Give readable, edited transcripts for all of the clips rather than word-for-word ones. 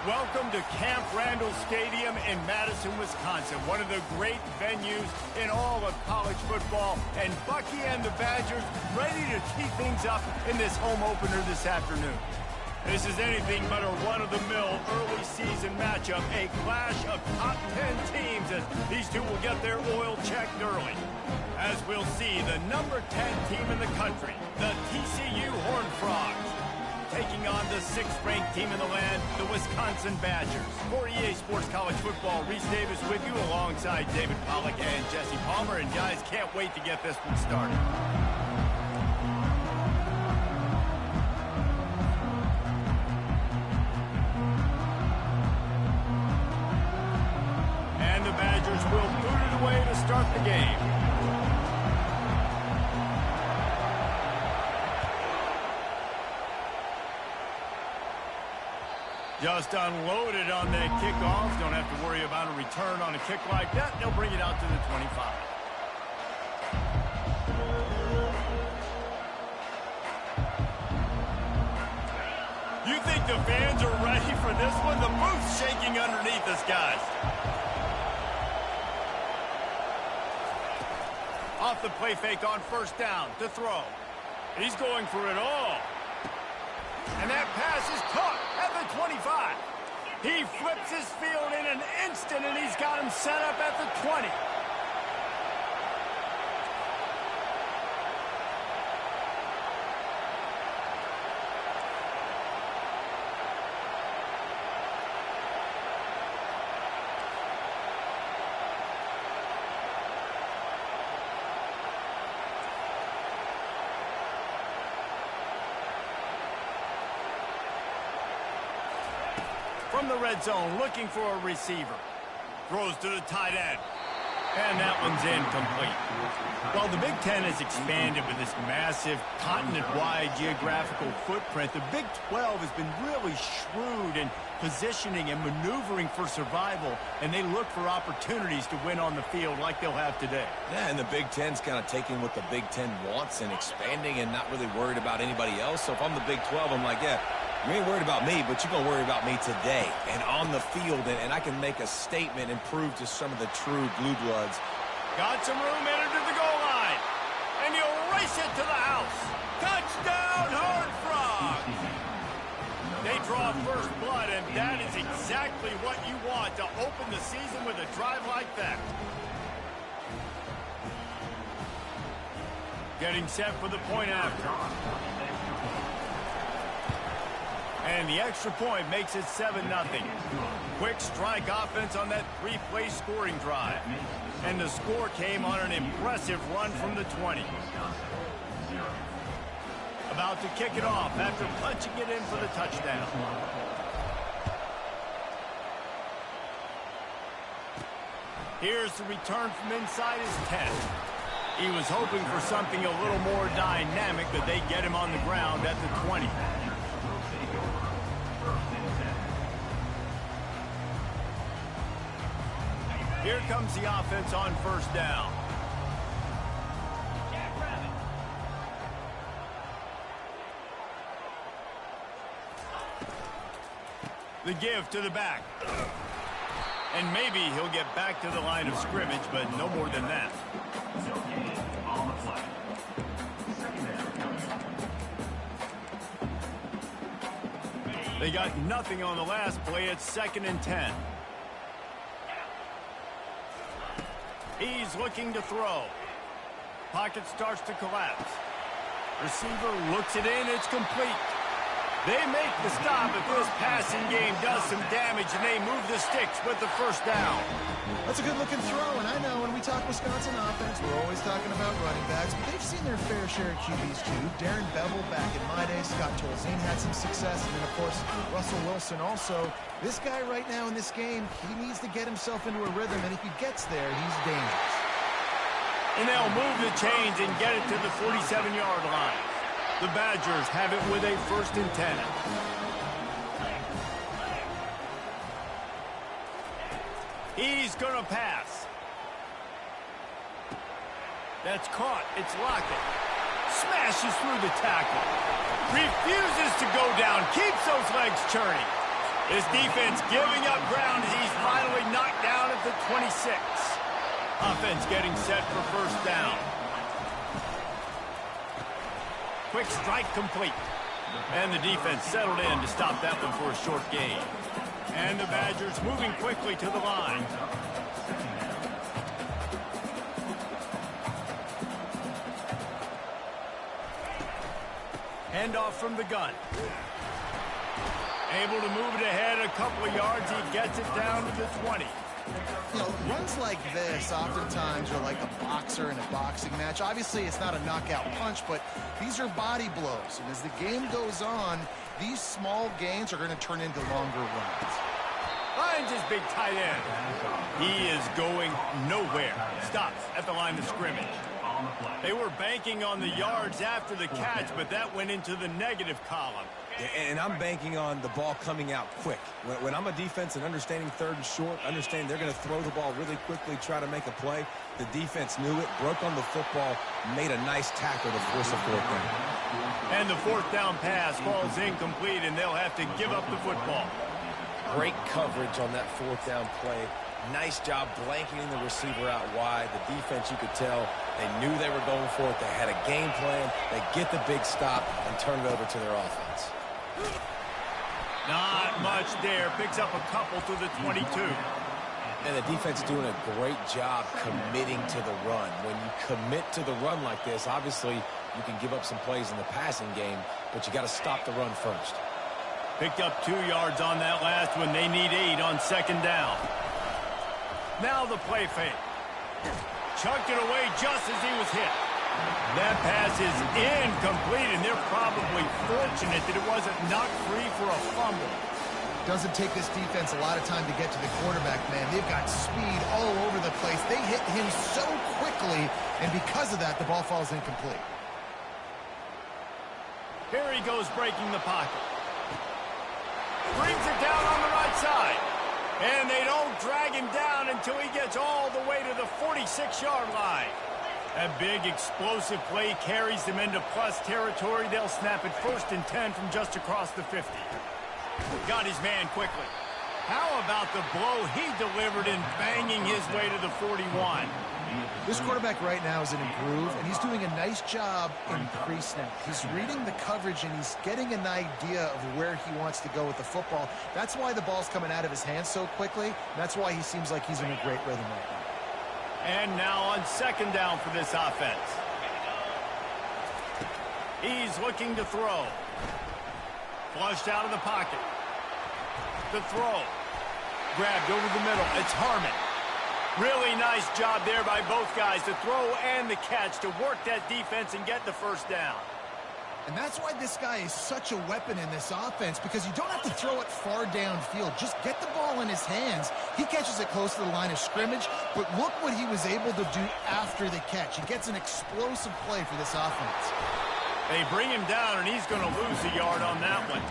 Welcome to Camp Randall Stadium in Madison, Wisconsin, one of the great venues in all of college football. And Bucky and the Badgers ready to tee things up in this home opener this afternoon. This is anything but a run-of-the-mill early season matchup, a clash of top 10 teams as these two will get their oil checked early. As we'll see, the number 10 team in the country, the TCU Horned Frogs, taking on the 6th-ranked team in the land, the Wisconsin Badgers. For EA Sports College Football, Reese Davis with you alongside David Pollack and Jesse Palmer. And guys, can't wait to get this one started. And the Badgers will boot it away to start the game. Just unloaded on that kickoff. Don't have to worry about a return on a kick like that. They'll bring it out to the 25. You think the fans are ready for this one? The booth's shaking underneath us, guys. Off the play fake on first down to throw. He's going for it all. And that pass is caught at the 25. He flips his field in an instant, and he's got him set up at the 20. From the red zone, looking for a receiver. Throws to the tight end. And that one's incomplete. Well, the Big Ten has expanded with this massive continent-wide geographical footprint. The Big 12 has been really shrewd in positioning and maneuvering for survival, and they look for opportunities to win on the field like they'll have today. Yeah, and the Big Ten's kind of taking what the Big Ten wants and expanding and not really worried about anybody else. So if I'm the Big 12, I'm like, yeah, you ain't worried about me, but you're going to worry about me today and on the field, and I can make a statement and prove to some of the true blue bloods. Got some room, entered to the goal line, and he'll race it to the house. Touchdown, Horned Frogs! They draw first blood, and that is exactly what you want to open the season with a drive like that. Getting set for the point after. And the extra point makes it 7-0. Quick strike offense on that 3-play scoring drive. And the score came on an impressive run from the 20. About to kick it off after punching it in for the touchdown. Here's the return from inside his 10. He was hoping for something a little more dynamic, but they get him on the ground at the 20. Here comes the offense on first down. The give to the back. And maybe he'll get back to the line of scrimmage, but no more than that. They got nothing on the last play. It's 2nd and 10. He's looking to throw. Pocket starts to collapse. Receiver looks it in. It's complete. They make the stop, but this passing game does some damage, and they move the sticks with the first down. That's a good-looking throw, and I know when we talk Wisconsin offense, we're always talking about running backs, but they've seen their fair share of QBs, too. Darren Bevel back in my day, Scott Tolzien had some success, and then, of course, Russell Wilson also. This guy right now in this game, he needs to get himself into a rhythm, and if he gets there, he's dangerous. And they'll move the chains and get it to the 47-yard line. The Badgers have it with a 1st and 10. He's going to pass. That's caught. It's Lockett. Smashes through the tackle. Refuses to go down. Keeps those legs churning. His defense giving up ground as he's finally knocked down at the 26. Offense getting set for first down. Quick strike complete. And the defense settled in to stop that one for a short gain. And the Badgers moving quickly to the line. Handoff from the gun. Able to move it ahead a couple of yards. He gets it down to the 20. You know, runs like this oftentimes are like a boxer in a boxing match. Obviously, it's not a knockout punch, but these are body blows. And as the game goes on, these small gains are going to turn into longer runs. Finds his big tight end. He is going nowhere. Stops at the line of scrimmage. They were banking on the yards after the catch, but that went into the negative column. And I'm banking on the ball coming out quick. When I'm a defense and understanding third and short, understand they're going to throw the ball really quickly, try to make a play. The defense knew it, broke on the football, made a nice tackle to force a fourth down. And the fourth down pass falls incomplete, and they'll have to give up the football. Great coverage on that fourth down play. Nice job blanketing the receiver out wide. The defense, you could tell, they knew they were going for it. They had a game plan. They get the big stop and turn it over to their offense. Not much there. Picks up a couple to the 22. And the defense doing a great job committing to the run. When you commit to the run like this, obviously you can give up some plays in the passing game, but you got to stop the run first. Picked up 2 yards on that last one. They need 8 on second down. Now the play fake. Chucked it away just as he was hit. That pass is incomplete, and they're probably fortunate that it wasn't knocked free for a fumble. Doesn't take this defense a lot of time to get to the quarterback, man. They've got speed all over the place. They hit him so quickly, and because of that, the ball falls incomplete. Here he goes breaking the pocket. Brings it down on the right side. And they don't drag him down until he gets all the way to the 46-yard line. A big explosive play carries them into plus territory. They'll snap it 1st and 10 from just across the 50. Got his man quickly. How about the blow he delivered in banging his way to the 41? This quarterback right now is in a groove, and he's doing a nice job in pre-snap. He's reading the coverage, and he's getting an idea of where he wants to go with the football. That's why the ball's coming out of his hands so quickly. That's why he seems like he's in a great rhythm right now. And now on second down for this offense. He's looking to throw. Flushed out of the pocket. The throw. Grabbed over the middle. It's Harmon. Really nice job there by both guys, the throw and the catch, to work that defense and get the first down. And that's why this guy is such a weapon in this offense, because you don't have to throw it far downfield. Just get the ball in his hands. He catches it close to the line of scrimmage, but look what he was able to do after the catch. He gets an explosive play for this offense. They bring him down, and he's going to lose a yard on that one.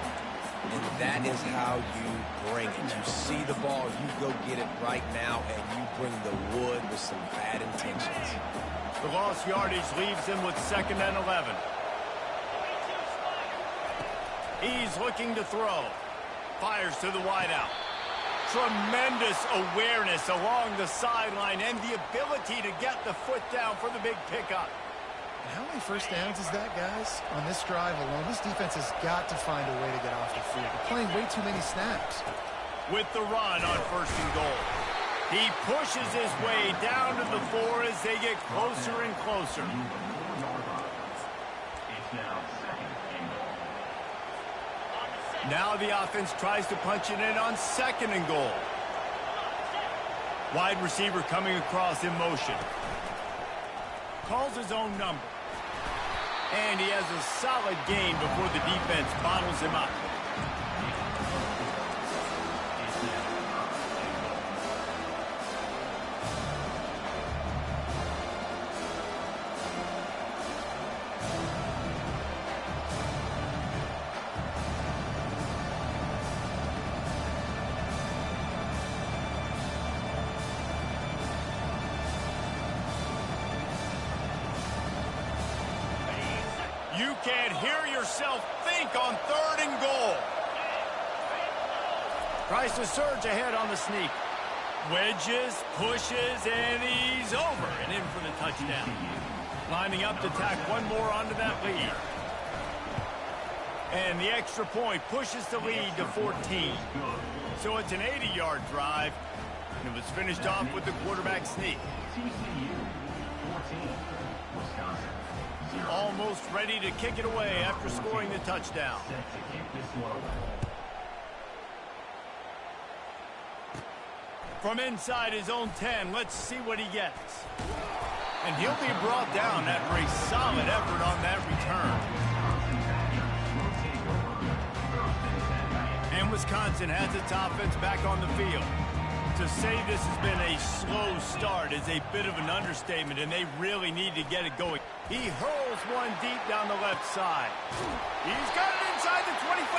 And that is how you bring it. You see the ball, you go get it right now, and you bring the wood with some bad intentions. The lost yardage leaves him with 2nd and 11. He's looking to throw. Fires to the wideout. Tremendous awareness along the sideline and the ability to get the foot down for the big pickup. How many first downs is that, guys? On this drive alone, this defense has got to find a way to get off the field. They're playing way too many snaps. With the run on 1st and goal. He pushes his way down to the 4 as they get closer and closer. Now the offense tries to punch it in on 2nd and goal. Wide receiver coming across in motion. Calls his own number. And he has a solid gain before the defense bottles him up. You can't hear yourself think on 3rd and goal. Tries to surge ahead on the sneak. Wedges, pushes, and he's over and in for the touchdown. Lining up to tack one more onto that lead. And the extra point pushes the lead to 14. So it's an 80-yard drive, and it was finished off with the quarterback sneak. TCU 14, Wisconsin 0. Almost ready to kick it away after scoring the touchdown. Set to kick this one away. From inside his own 10, let's see what he gets. And he'll be brought down after a solid effort on that return. And Wisconsin has its offense back on the field. To say this has been a slow start is a bit of an understatement, and they really need to get it going. He hurls one deep down the left side. He's got it inside the 25.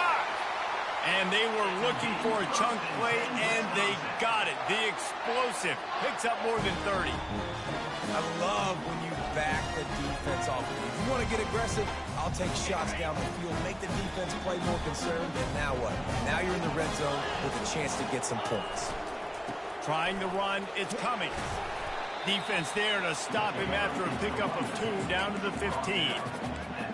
And they were looking for a chunk play, and they got it. The explosive picks up more than 30. I love when you back the defense off. If you want to get aggressive, I'll take shots down the field, make the defense play more conservative, and now what? Now you're in the red zone with a chance to get some points. Trying to run, it's coming. Defense there to stop him after a pickup of 2 down to the 15.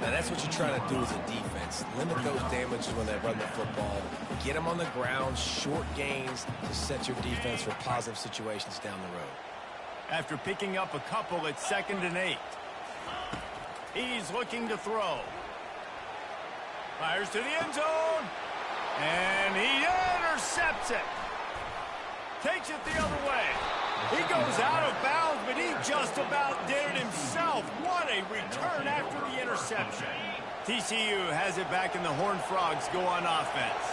Now, that's what you're trying to do as a defense. Limit those damages when they run the football. Get them on the ground, short gains to set your defense for positive situations down the road. After picking up a couple, it's 2nd and 8. He's looking to throw. Fires to the end zone. And he intercepts it. Takes it the other way. He goes out of bounds, but he just about did it himself. What a return after the interception. TCU has it back, and the Horned Frogs go on offense.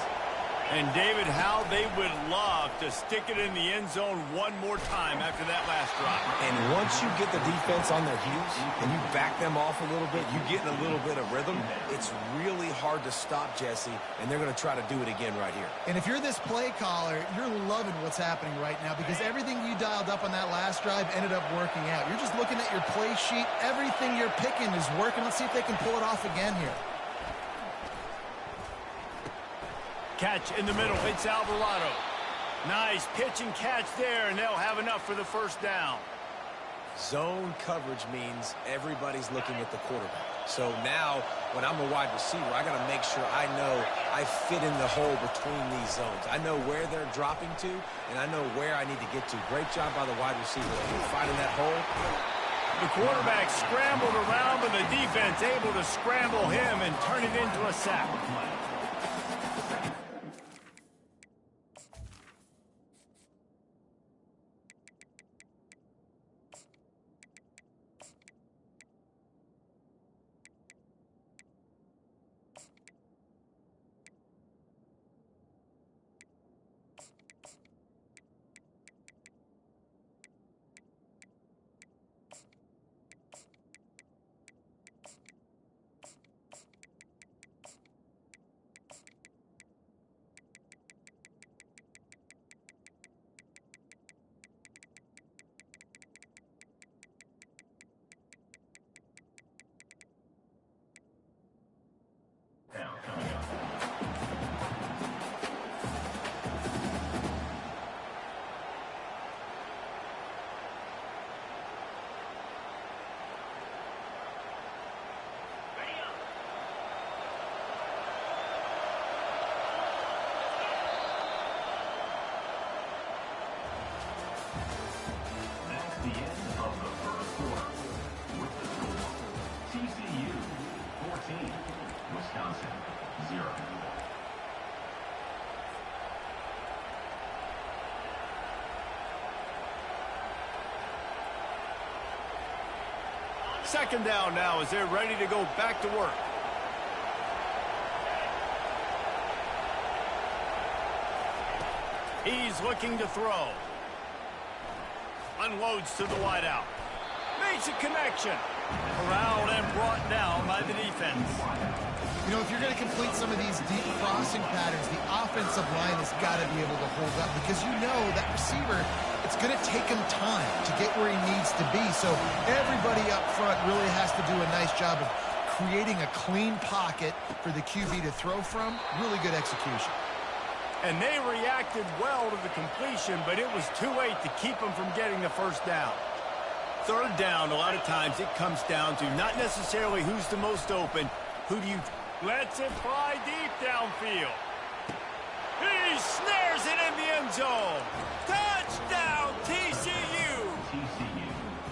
And, David, how they would love to stick it in the end zone one more time after that last drive. And once you get the defense on their heels and you back them off a little bit, you get in a little bit of rhythm, it's really hard to stop Jesse, and they're going to try to do it again right here. And if you're this play caller, you're loving what's happening right now because everything you dialed up on that last drive ended up working out. You're just looking at your play sheet. Everything you're picking is working. Let's see if they can pull it off again here. Catch in the middle. It's Alvarado. Nice pitch and catch there, and they'll have enough for the first down. Zone coverage means everybody's looking at the quarterback. So now, when I'm a wide receiver, I got to make sure I know I fit in the hole between these zones. I know where they're dropping to, and I know where I need to get to. Great job by the wide receiver finding that hole. The quarterback scrambled around, but the defense able to scramble him and turn it into a sack. The end of the first quarter with the score TCU 14, Wisconsin 0. Second down now as they're ready to go back to work. He's looking to throw. Unloads to the wideout. Makes a connection. Corralled and brought down by the defense. You know, if you're going to complete some of these deep crossing patterns, the offensive line has got to be able to hold up because you know that receiver, it's going to take him time to get where he needs to be. So everybody up front really has to do a nice job of creating a clean pocket for the QB to throw from. Really good execution. And they reacted well to the completion, but it was too late to keep them from getting the first down. Third down, a lot of times it comes down to not necessarily who's the most open, who do you... Lets it fly deep downfield. He snares it in the end zone. Touchdown, TCU.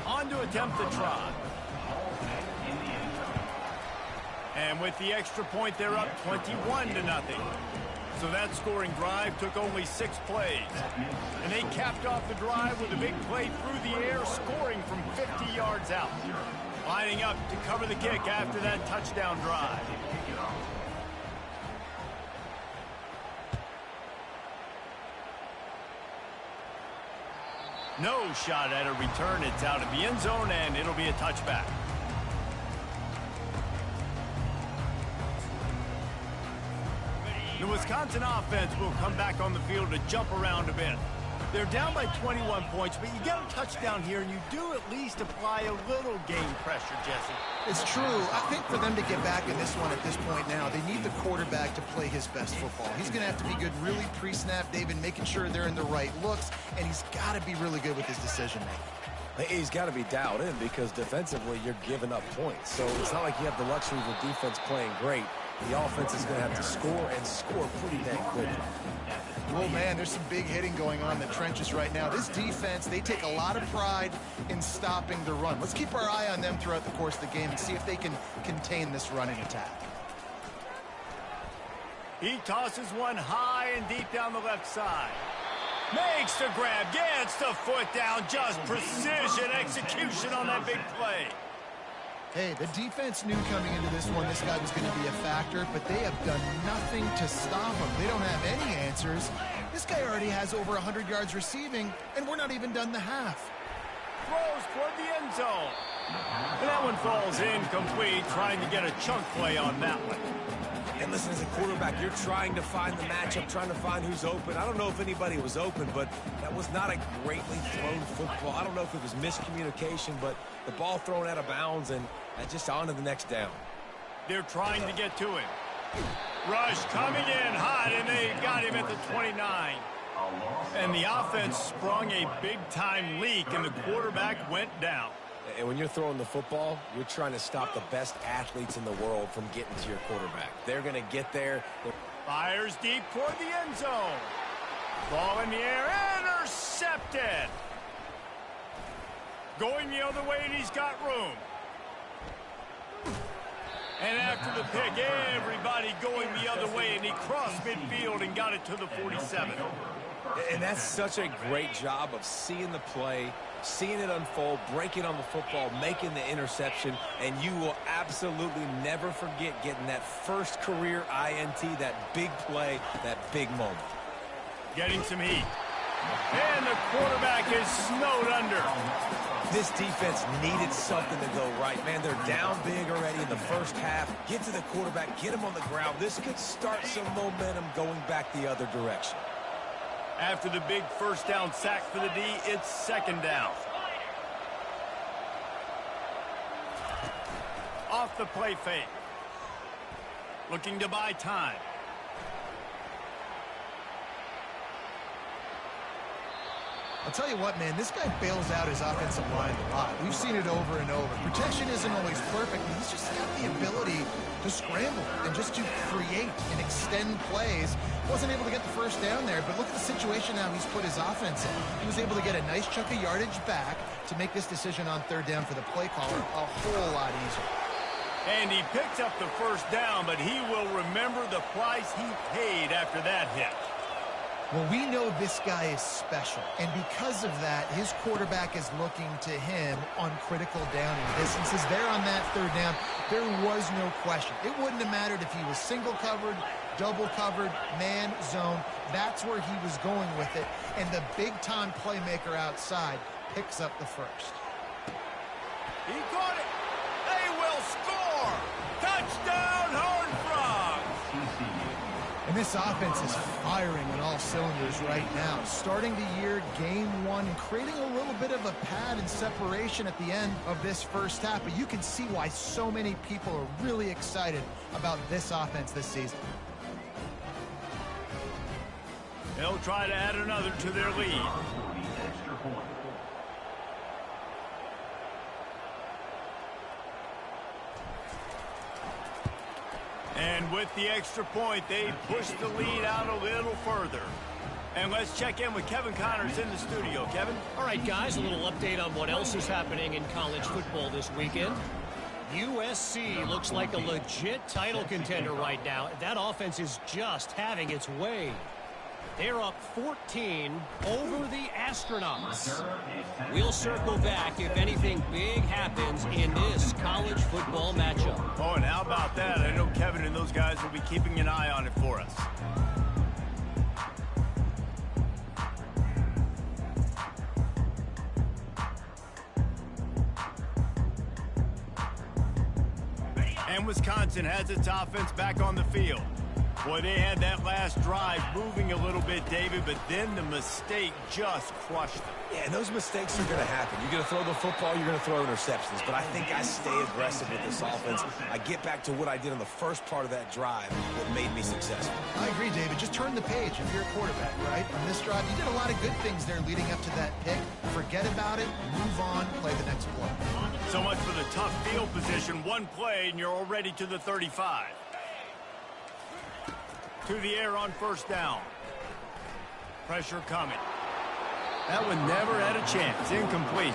On to attempt the try. And with the extra point, they're up 21-0. So that scoring drive took only 6 plays. And they capped off the drive with a big play through the air, scoring from 50 yards out. Lining up to cover the kick after that touchdown drive. No shot at a return. It's out of the end zone, and it'll be a touchback. The Wisconsin offense will come back on the field to jump around a bit. They're down by 21 points, but you get a touchdown here, and you do at least apply a little game pressure, Jesse. It's true. I think for them to get back in this one at this point now, they need the quarterback to play his best football. He's going to have to be good really pre-snap, David, making sure they're in the right looks, and he's got to be really good with his decision-making. He's got to be dialed in because defensively you're giving up points. So it's not like you have the luxury of the defense playing great. The offense is going to have to score and score pretty dang quickly. Well, man, there's some big hitting going on in the trenches right now. This defense, they take a lot of pride in stopping the run. Let's keep our eye on them throughout the course of the game and see if they can contain this running attack. He tosses one high and deep down the left side. Makes the grab, gets the foot down, just precision execution on that big play. Hey, the defense knew coming into this one this guy was going to be a factor, but they have done nothing to stop him. They don't have any answers. This guy already has over 100 yards receiving, and we're not even done the half. Throws toward the end zone. And that one falls incomplete, trying to get a chunk play on that one. And listen, as a quarterback, you're trying to find the matchup, trying to find who's open. I don't know if anybody was open, but that was not a greatly thrown football. I don't know if it was miscommunication, but the ball thrown out of bounds and just on to the next down. They're trying to get to him. Rush coming in hot, and they got him at the 29. And the offense sprung a big-time leak, and the quarterback went down. And when you're throwing the football, you're trying to stop the best athletes in the world from getting to your quarterback. They're going to get there. Fires deep toward the end zone. Ball in the air, intercepted. Going the other way, and he's got room. And after the pick, everybody going the other way, and he crossed midfield and got it to the 47. And that's such a great job of seeing the play, seeing it unfold, breaking on the football, making the interception, and you will absolutely never forget getting that first career INT, that big play, that big moment. Getting some heat. And the quarterback is snowed under. This defense needed something to go right. Man, they're down big already in the first half. Get to the quarterback, get him on the ground. This could start some momentum going back the other direction. After the big first down sack for the D, it's second down. Off the play fake. Looking to buy time. I'll tell you what, man, this guy bails out his offensive line a lot. We've seen it over and over. Protection isn't always perfect, but he's just got the ability to scramble and just to create and extend plays. Wasn't able to get the first down there, but look at the situation now he's put his offense in. He was able to get a nice chunk of yardage back to make this decision on third down for the play caller a whole lot easier. And he picked up the first down, but he will remember the price he paid after that hit. Well, we know this guy is special, and because of that, his quarterback is looking to him on critical down and distances. There on that third down, there was no question. It wouldn't have mattered if he was single covered, double covered, man, zone. That's where he was going with it, and the big-time playmaker outside picks up the first. He got it. They will score. Touchdown, Horned Frogs. And this offense is firing on all cylinders right now. Starting the year, game one, and creating a little bit of a pad and separation at the end of this first half. But you can see why so many people are really excited about this offense this season. They'll try to add another to their lead. For the extra point. And with the extra point, they push the lead out a little further. And let's check in with Kevin Connors in the studio. Kevin? All right, guys, a little update on what else is happening in college football this weekend. USC looks like a legit title contender right now. That offense is just having its way. They're up 14 over the Astronauts. We'll circle back if anything big happens in this college football matchup. Oh, and how about that? I know Kevin and those guys will be keeping an eye on it for us. And Wisconsin has its offense back on the field. Boy, they had that last drive moving a little bit, David, but then the mistake just crushed them. Yeah, and those mistakes are going to happen. You're going to throw the football, you're going to throw interceptions. But I think I stay aggressive with this offense. I get back to what I did on the first part of that drive, what made me successful. I agree, David. Just turn the page if you're a quarterback, right? On this drive, you did a lot of good things there leading up to that pick. Forget about it, move on, play the next play. So much for the tough field position. One play, and you're already to the 35. To the air on first down. Pressure coming. That one never had a chance. Incomplete.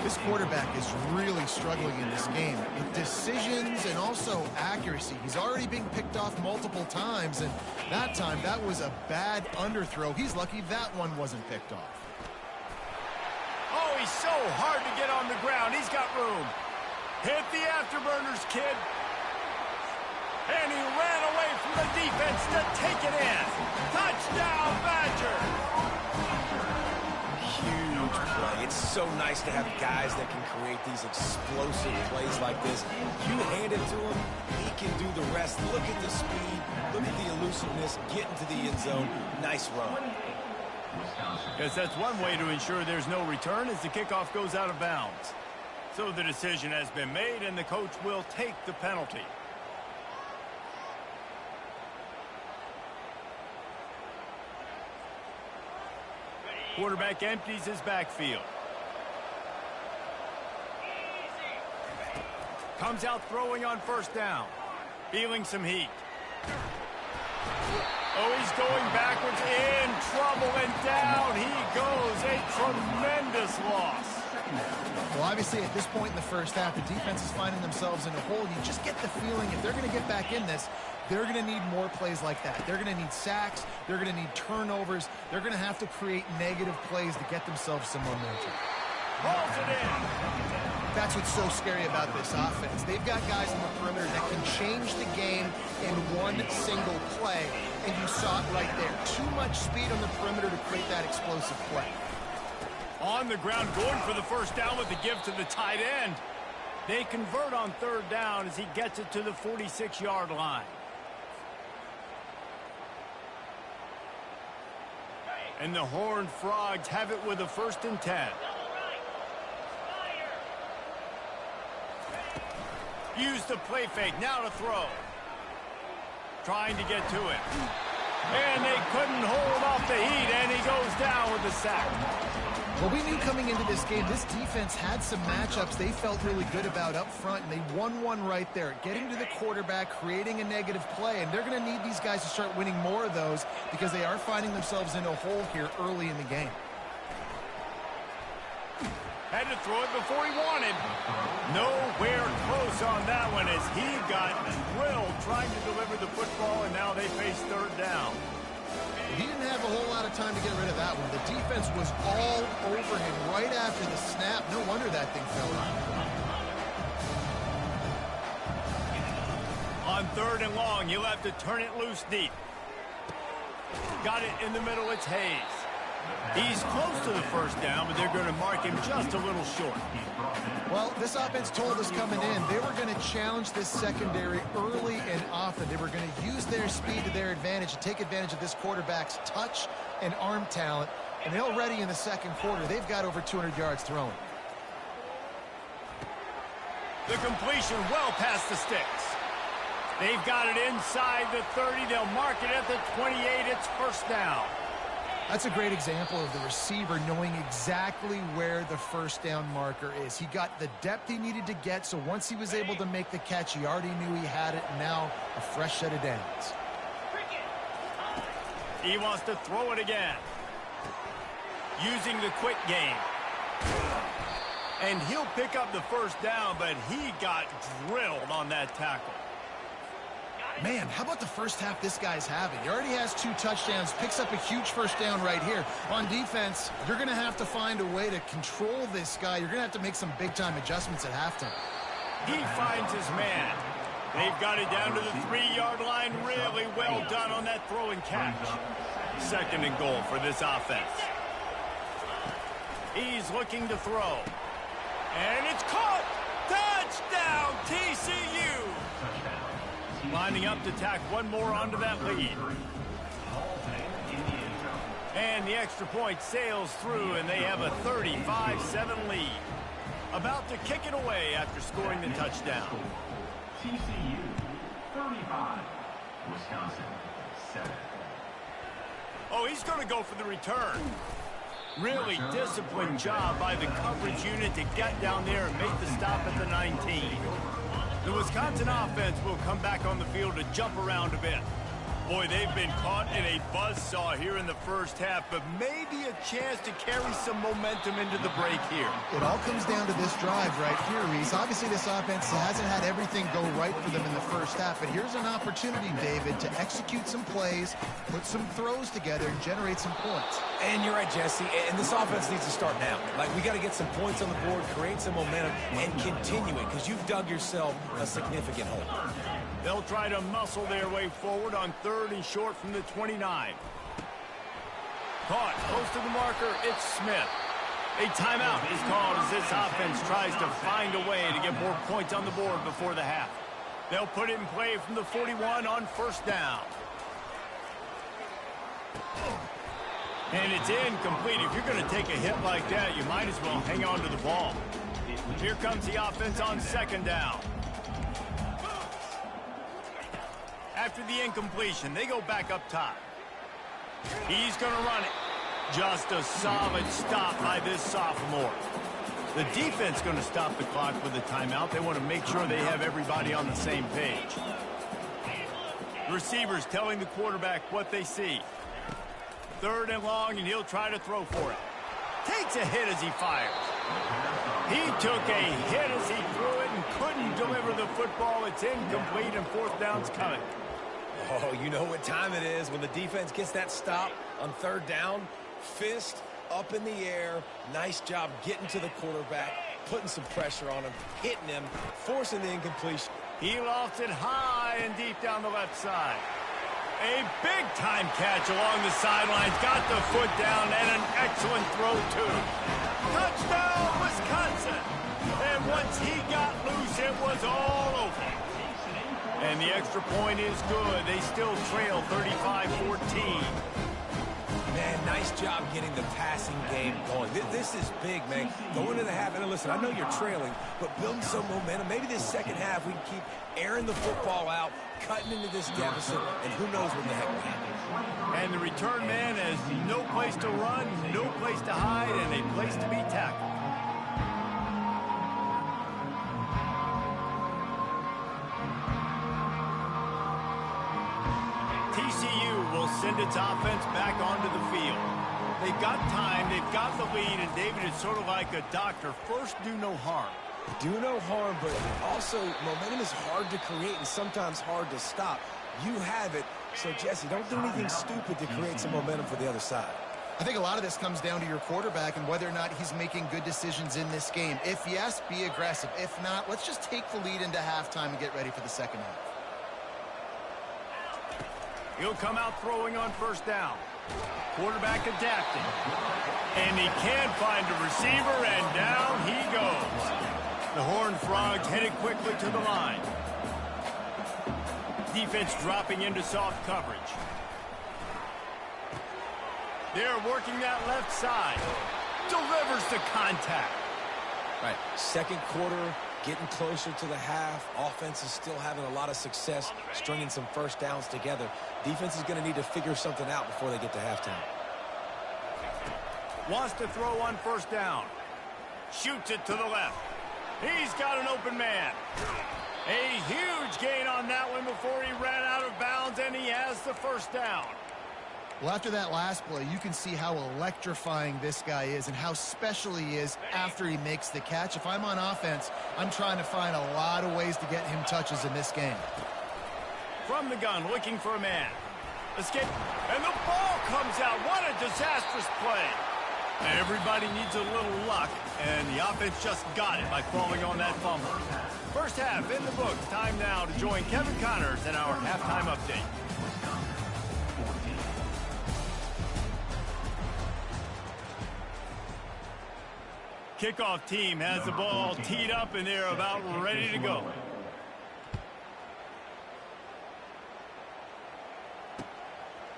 This quarterback is really struggling in this game with decisions and also accuracy. He's already being picked off multiple times, and that time, that was a bad underthrow. He's lucky that one wasn't picked off. Oh, he's so hard to get on the ground. He's got room. Hit the afterburners, kid. And he ran away from the defense to take it in. Touchdown, Badger. Huge play. It's so nice to have guys that can create these explosive plays like this. You hand it to him, he can do the rest. Look at the speed. Look at the elusiveness. Get into the end zone. Nice run. Guess that's one way to ensure there's no return as the kickoff goes out of bounds. So the decision has been made, and the coach will take the penalty. Quarterback empties his backfield. Comes out throwing on first down. Feeling some heat. Oh, he's going backwards, in trouble, and down he goes. A tremendous loss. Well, obviously, at this point in the first half, the defense is finding themselves in a hole. You just get the feeling if they're going to get back in this, they're going to need more plays like that. They're going to need sacks. They're going to need turnovers. They're going to have to create negative plays to get themselves some momentum. Pulls it in. That's what's so scary about this offense. They've got guys in the perimeter that can change the game in one single play, and you saw it right there. Too much speed on the perimeter to create that explosive play. On the ground, going for the first down with the give to the tight end. They convert on third down as he gets it to the 46-yard line. And the Horned Frogs have it with a 1st and 10. Use the play fake, now to throw. Trying to get to it. And they couldn't hold off the heat, and he goes down with the sack. Well, we knew coming into this game, this defense had some matchups they felt really good about up front, and they won one right there. Getting to the quarterback, creating a negative play, and they're going to need these guys to start winning more of those because they are finding themselves in a hole here early in the game. Had to throw it before he wanted. Nowhere close on that one as he got drilled trying to deliver the football, and now they face third down. He didn't have a whole lot of time to get rid of that one. The defense was all over him right after the snap. No wonder that thing fell out. On third and long, he'll have to turn it loose deep. Got it in the middle, it's Hayes. He's close to the first down, but they're going to mark him just a little short. Well, this offense told us coming in they were going to challenge this secondary early and often. They were going to use their speed to their advantage and take advantage of this quarterback's touch and arm talent. And already in the second quarter, they've got over 200 yards thrown. The completion well past the sticks. They've got it inside the 30. They'll mark it at the 28. It's first down. That's a great example of the receiver knowing exactly where the first down marker is. He got the depth he needed to get, so once he was able to make the catch, he already knew he had it, and now a fresh set of downs. He wants to throw it again. Using the quick game. And he'll pick up the first down, but he got drilled on that tackle. Man, how about the first half this guy's having? He already has 2 touchdowns, picks up a huge first down right here. On defense, you're going to have to find a way to control this guy. You're going to have to make some big-time adjustments at halftime. He finds his man. They've got it down to the 3-yard line. Really well done on that throw and catch. 2nd and goal for this offense. He's looking to throw. And it's caught! Touchdown, TCU! Lining up to tack one more onto that lead. And the extra point sails through, and they have a 35-7 lead. About to kick it away after scoring the touchdown. TCU 35, Wisconsin 7. Oh, he's going to go for the return. Really disciplined job by the coverage unit to get down there and make the stop at the 19. The Wisconsin offense will come back on the field to jump around a bit. Boy, they've been caught in a buzzsaw here in the first half, but maybe a chance to carry some momentum into the break here. It all comes down to this drive right here, Reese. Obviously, this offense hasn't had everything go right for them in the first half, but here's an opportunity, David, to execute some plays, put some throws together, and generate some points. And you're right, Jesse, and this offense needs to start now. Like, we got to get some points on the board, create some momentum, and continue it, because you've dug yourself a significant hole. They'll try to muscle their way forward on 3rd and short from the 29. Caught close to the marker, it's Smith. A timeout is called as this offense tries to find a way to get more points on the board before the half. They'll put it in play from the 41 on 1st down. And it's incomplete. If you're going to take a hit like that, you might as well hang on to the ball. Here comes the offense on 2nd down. After the incompletion, they go back up top. He's going to run it. Just a solid stop by this sophomore. The defense going to stop the clock with a timeout. They want to make sure they have everybody on the same page. Receivers telling the quarterback what they see. 3rd and long, and he'll try to throw for it. Takes a hit as he fires. He took a hit as he threw it and couldn't deliver the football. It's incomplete, and 4th down's coming. Oh, you know what time it is when the defense gets that stop on 3rd down. Fist up in the air. Nice job getting to the quarterback, putting some pressure on him, hitting him, forcing the incompletion. He lofts it high and deep down the left side. A big-time catch along the sidelines. Got the foot down and an excellent throw, too. Touchdown, Wisconsin! And once he got loose, it was all over. And the extra point is good. They still trail 35-14. Man, nice job getting the passing game going. This is big, man. Going into the half, and listen, I know you're trailing, but building some momentum. Maybe this second half we can keep airing the football out, cutting into this deficit, and who knows what the heck will happen. And the return man has no place to run, no place to hide, and a place to be tackled. TCU will send its offense back onto the field. They've got time, they've got the lead, and David, it's sort of like a doctor. First, do no harm. Do no harm, but also momentum is hard to create and sometimes hard to stop. You have it, so Jesse, don't do anything stupid to create some momentum for the other side. I think a lot of this comes down to your quarterback and whether or not he's making good decisions in this game. If yes, be aggressive. If not, let's just take the lead into halftime and get ready for the second half. He'll come out throwing on 1st down. Quarterback adapting. And he can't find a receiver, and down he goes. The Horned Frogs headed quickly to the line. Defense dropping into soft coverage. They're working that left side. Delivers the contact. Right, 2nd quarter, getting closer to the half. Offense is still having a lot of success stringing some 1st downs together. Defense is going to need to figure something out before they get to halftime. Wants to throw on first down. Shoots it to the left. He's got an open man. A huge gain on that one before he ran out of bounds, and he has the first down. Well, after that last play, you can see how electrifying this guy is and how special he is after he makes the catch. If I'm on offense, I'm trying to find a lot of ways to get him touches in this game. From the gun, looking for a man. Escape, and the ball comes out. What a disastrous play. Everybody needs a little luck, and the offense just got it by falling on that fumble. First half in the books. Time now to join Kevin Connors in our halftime update. Kickoff team has the ball teed up, and they're about ready to go.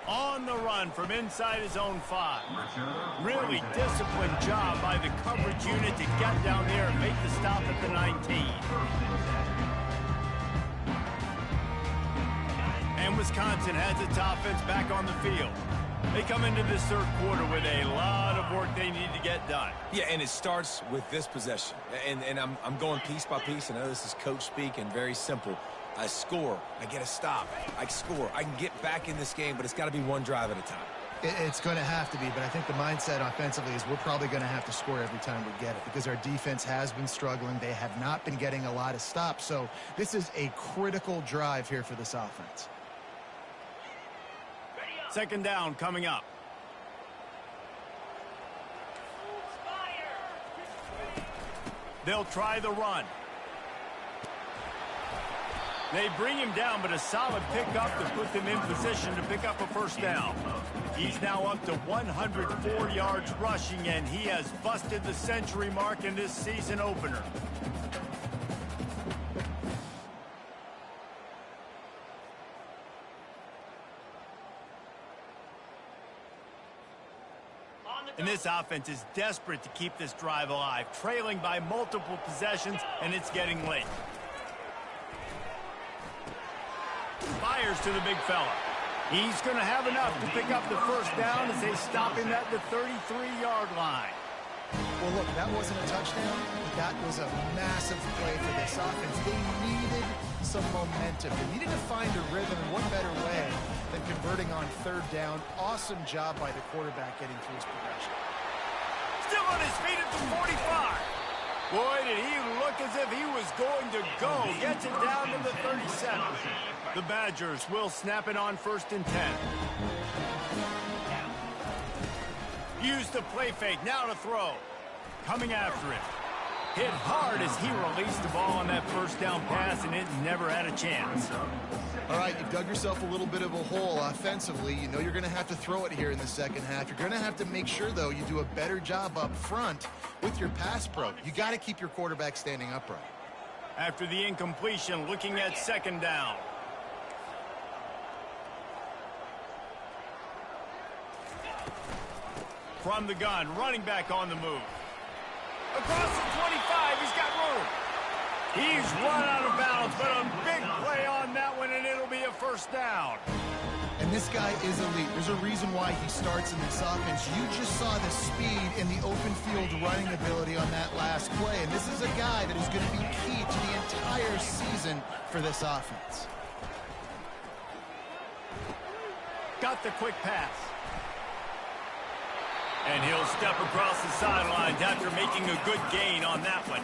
On the run from inside his own 5. Really disciplined job by the coverage unit to get down there and make the stop at the 19. And Wisconsin has its offense back on the field. They come into this third quarter with a lot of work they need to get done. Yeah, and it starts with this possession. And I'm going piece by piece. I know this is coach speak and very simple. I score, I get a stop, I score. I can get back in this game, but it's got to be one drive at a time. It's going to have to be, but I think the mindset offensively is we're probably going to have to score every time we get it because our defense has been struggling. They have not been getting a lot of stops, so this is a critical drive here for this offense. Second down coming up. They'll try the run. They bring him down, but a solid pickup to put them in position to pick up a first down. He's now up to 104 yards rushing, and he has busted the century mark in this season opener. And this offense is desperate to keep this drive alive, trailing by multiple possessions, and it's getting late. Fires to the big fella. He's going to have enough to pick up the first down as they stop him at the 33-yard line. Well, look, that wasn't a touchdown. That was a massive play for this offense. They needed some momentum. They needed to find a rhythm, and what better way than converting on third down. Awesome job by the quarterback getting through his progression. Still on his feet at the 45. Boy, did he look as if he was going to go. Gets it down to the 37. The Badgers will snap it on 1st and 10. Use the play fake, now to throw. Coming after it. Hit hard as he released the ball on that first down pass, and it never had a chance. All right, you've dug yourself a little bit of a hole offensively. You know you're going to have to throw it here in the second half. You're going to have to make sure, though, you do a better job up front with your pass pro. You got to keep your quarterback standing upright. After the incompletion, looking at second down. From the gun, running back on the move. Across the 25, he's got room. He's run out of bounds, but a big play on that one, and it'll be a first down. And this guy is elite. There's a reason why he starts in this offense. You just saw the speed and the open field running ability on that last play, and this is a guy that is going to be key to the entire season for this offense. Got the quick pass. And he'll step across the sidelines after making a good gain on that one.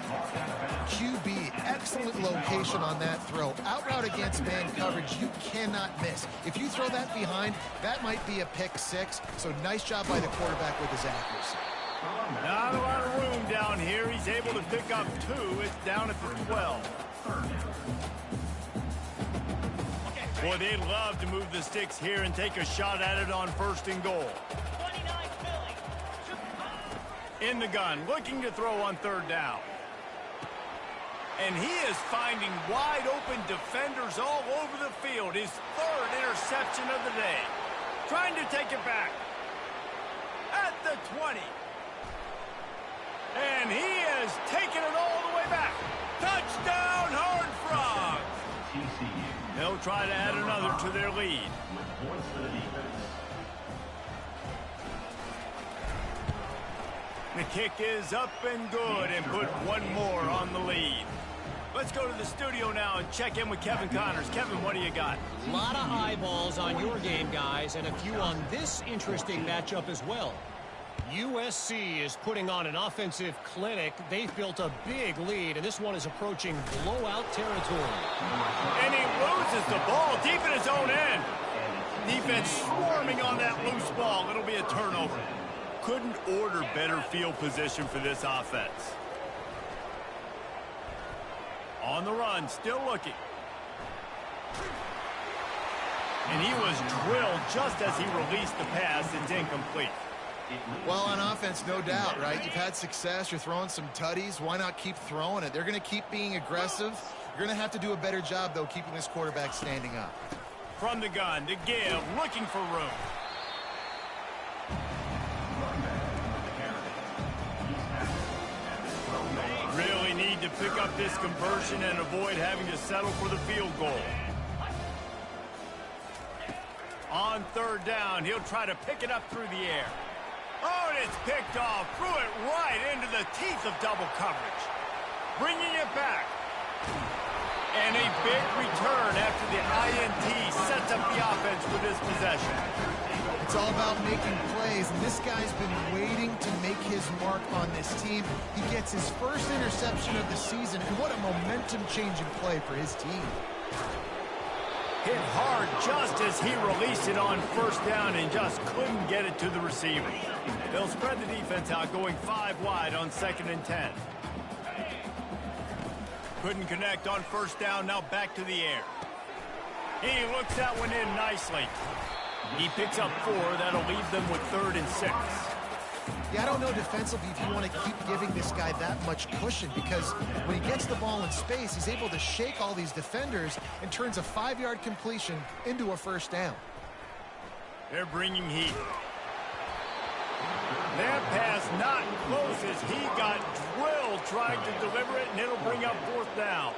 QB, excellent location on that throw. Out route against man coverage, you cannot miss. If you throw that behind, that might be a pick six. So nice job by the quarterback with his accuracy. Not a lot of room down here. He's able to pick up 2. It's down at the 12. Boy, they'd love to move the sticks here and take a shot at it on 1st and goal. In the gun, looking to throw on 3rd down. And he is finding wide open defenders all over the field. His 3rd interception of the day. Trying to take it back. At the 20. And he has taken it all the way back. Touchdown, Horned Frogs! TCU. They'll try to add another to their lead. With points for the defense. The kick is up and good and put one more on the lead. Let's go to the studio now and check in with Kevin Connors. Kevin, what do you got? A lot of eyeballs on your game, guys, and a few on this interesting matchup as well. USC is putting on an offensive clinic. They've built a big lead, and this one is approaching blowout territory. And he loses the ball deep in his own end. Defense swarming on that loose ball. It'll be a turnover. Couldn't order better field position for this offense. On the run, still looking. And he was drilled just as he released the pass. It's incomplete. Well, on offense, no doubt, right? You've had success. You're throwing some tutties. Why not keep throwing it? They're going to keep being aggressive. You're going to have to do a better job, though, keeping this quarterback standing up. From the gun to give, looking for room. Really need to pick up this conversion and avoid having to settle for the field goal. On third down, he'll try to pick it up through the air. Oh, and it's picked off. Threw it right into the teeth of double coverage. Bringing it back. And a big return after the INT sets up the offense for this possession. It's all about making plays, and this guy's been waiting to make his mark on this team. He gets his first interception of the season, and what a momentum-changing play for his team. Hit hard just as he released it on first down and just couldn't get it to the receiver. They'll spread the defense out, going 5 wide on 2nd and 10. Couldn't connect on first down, now back to the air. He looks that one in nicely. He picks up 4, that'll leave them with 3rd and 6. Yeah, I don't know defensively if you want to keep giving this guy that much cushion, because when he gets the ball in space, he's able to shake all these defenders and turns a 5-yard completion into a first down. They're bringing heat. That pass not close as he got drilled trying to deliver it, and it'll bring up 4th down.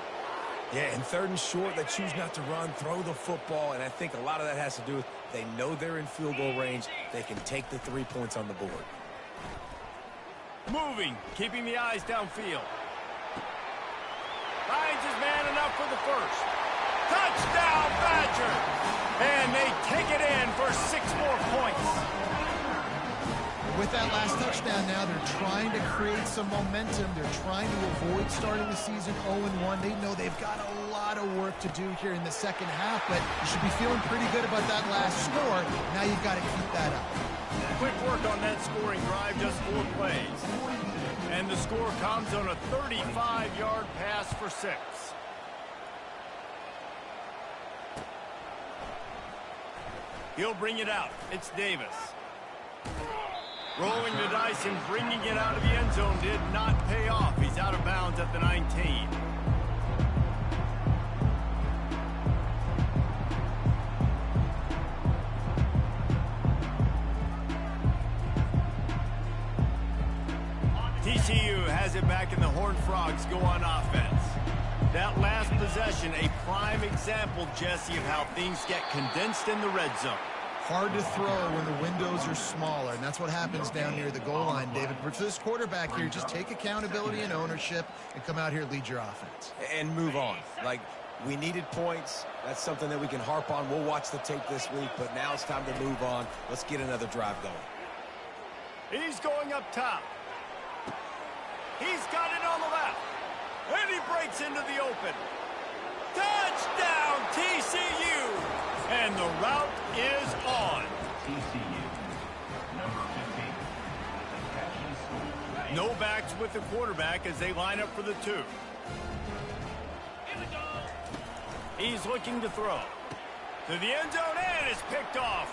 Yeah, and 3rd and short, they choose not to run, throw the football, and I think a lot of that has to do with they know they're in field goal range. They can take the 3 points on the board. Moving, keeping the eyes downfield. Finds his man enough for the first. Touchdown, Badger! And they take it in for 6 more points. With that last touchdown now, they're trying to create some momentum. They're trying to avoid starting the season 0-1. They know they've got a lot of work to do here in the second half, but you should be feeling pretty good about that last score. Now you've got to keep that up. Quick work on that scoring drive, just 4 plays. And the score comes on a 35-yard pass for 6. He'll bring it out. It's Davis. Rolling the dice and bringing it out of the end zone did not pay off. He's out of bounds at the 19. TCU has it back, and the Horned Frogs go on offense. That last possession, a prime example, Jesse, of how things get condensed in the red zone. Hard to throw when the windows are smaller, and that's what happens down near the goal line, David. But for this quarterback here, just take accountability and ownership and come out here and lead your offense. And move on. Like, we needed points. That's something that we can harp on. We'll watch the tape this week, but now it's time to move on. Let's get another drive going. He's going up top. He's got it on the left. And he breaks into the open. Touchdown, TCU! And the route is on. TCU, number 15. No backs with the quarterback as they line up for the 2. He's looking to throw. To the end zone, and it's picked off.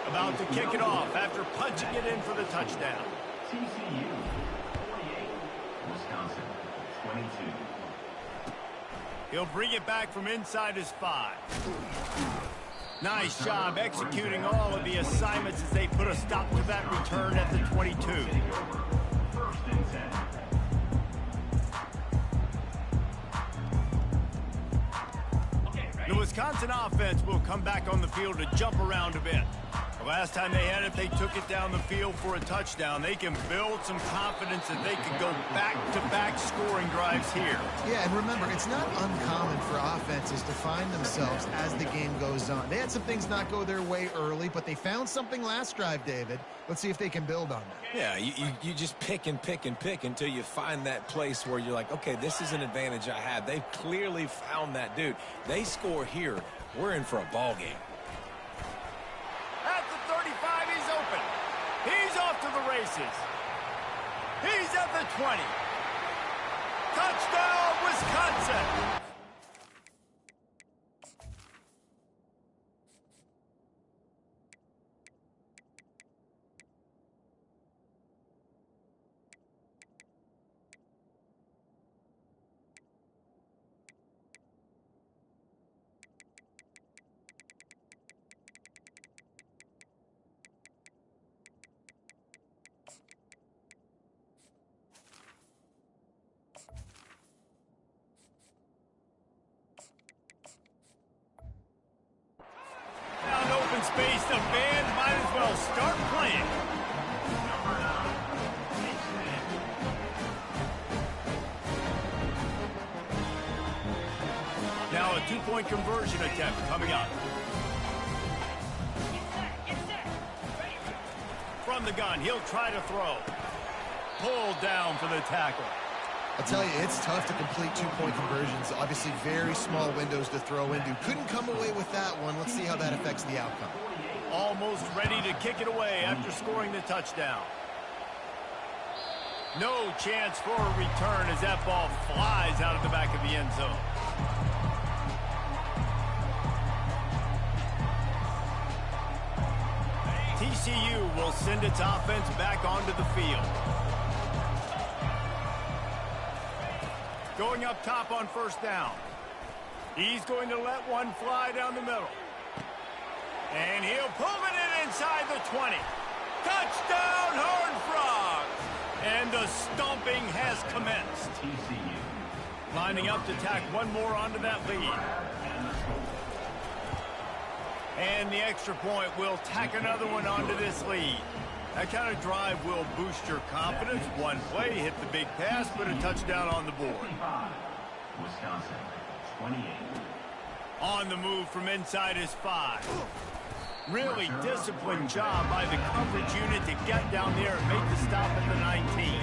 About to kick it off after punching it in for the touchdown. TCU, 48. Wisconsin, 22. He'll bring it back from inside his 5. Nice job executing all of the assignments as they put a stop to that return at the 22. First and 10. The Wisconsin offense will come back on the field to jump around a bit. The last time they had it, they took it down the field for a touchdown. They can build some confidence that they can go back-to-back scoring drives here. Yeah, and remember, it's not uncommon for offenses to find themselves as the game goes on. They had some things not go their way early, but they found something last drive, David. Let's see if they can build on that. Yeah, you just pick and pick and pick until you find that place where you're like, okay, this is an advantage I have. They've clearly found that, dude. They score here, we're in for a ball game. At the 35, he's open. He's off to the races. He's at the 20. Touchdown, Wisconsin. Down open space, the band might as well start playing. Now a two-point conversion attempt coming up. From the gun, he'll try to throw. Pulled down for the tackle. I'll tell you, it's tough to complete two-point conversions. Obviously, very small windows to throw into. Couldn't come away with that one. Let's see how that affects the outcome. Almost ready to kick it away after scoring the touchdown. No chance for a return as that ball flies out of the back of the end zone. TCU will send its offense back onto the field. Going up top on first down. He's going to let one fly down the middle. And he'll pull it in inside the 20. Touchdown, Horned Frogs! And the stomping has commenced. TCU. Lining up to tack one more onto that lead. And the extra point will tack another one onto this lead. That kind of drive will boost your confidence. One play, hit the big pass, put a touchdown on the board. Wisconsin, 28. On the move from inside his 5. Really disciplined job by the coverage unit to get down there and make the stop at the 19.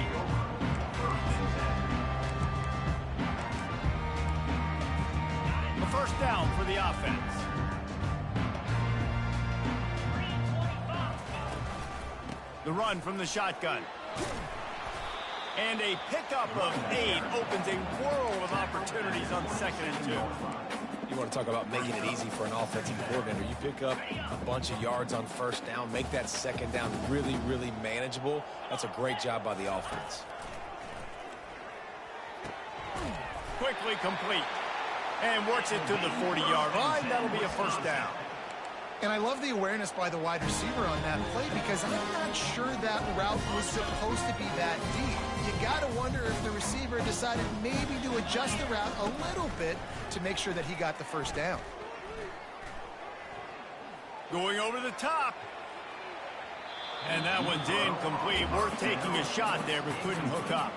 A first down for the offense. The run from the shotgun. And a pickup of 8 opens a world of opportunities on 2nd and 2. You want to talk about making it easy for an offensive coordinator. You pick up a bunch of yards on first down, make that second down really, really manageable. That's a great job by the offense. Quickly complete. And works it to the 40-yard line. That'll be a first down. And I love the awareness by the wide receiver on that play because I'm not sure that route was supposed to be that deep. You got to wonder if the receiver decided maybe to adjust the route a little bit to make sure that he got the first down. Going over the top. And that one's incomplete. Worth taking a shot there, but couldn't hook up.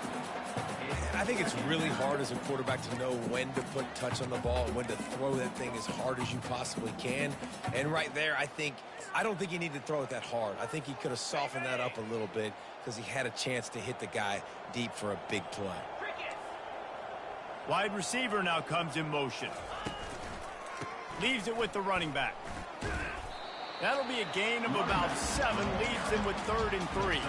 I think it's really hard as a quarterback to know when to put touch on the ball and when to throw that thing as hard as you possibly can. And right there, I don't think he needed to throw it that hard. I think he could have softened that up a little bit because he had a chance to hit the guy deep for a big play. Wide receiver now comes in motion. Leaves it with the running back. That'll be a gain of about 7. Leaves him with 3rd and 3.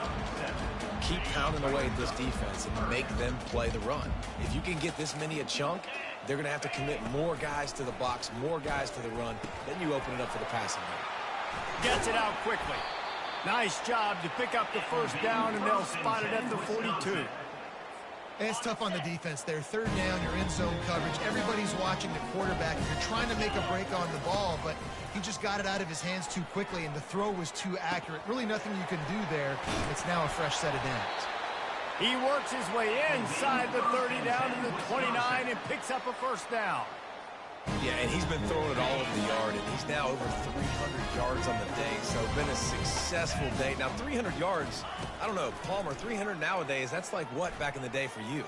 Keep pounding away at this defense and make them play the run. If you can get this many a chunk, they're going to have to commit more guys to the box, more guys to the run. Then you open it up for the passing game. Gets it out quickly. Nice job to pick up the first down, and they'll spot it at the 42. It's tough on the defense there. 3rd down, you're in zone coverage. Everybody's watching the quarterback. You're trying to make a break on the ball, but he just got it out of his hands too quickly, and the throw was too accurate. Really nothing you can do there. It's now a fresh set of downs. He works his way inside the 30 down to the 29 and picks up a first down. Yeah, and he's been throwing it all over the yard, and he's now over 300 yards on the day, so been a successful day. Now, 300 yards, I don't know, Palmer, 300 nowadays, that's like what back in the day for you?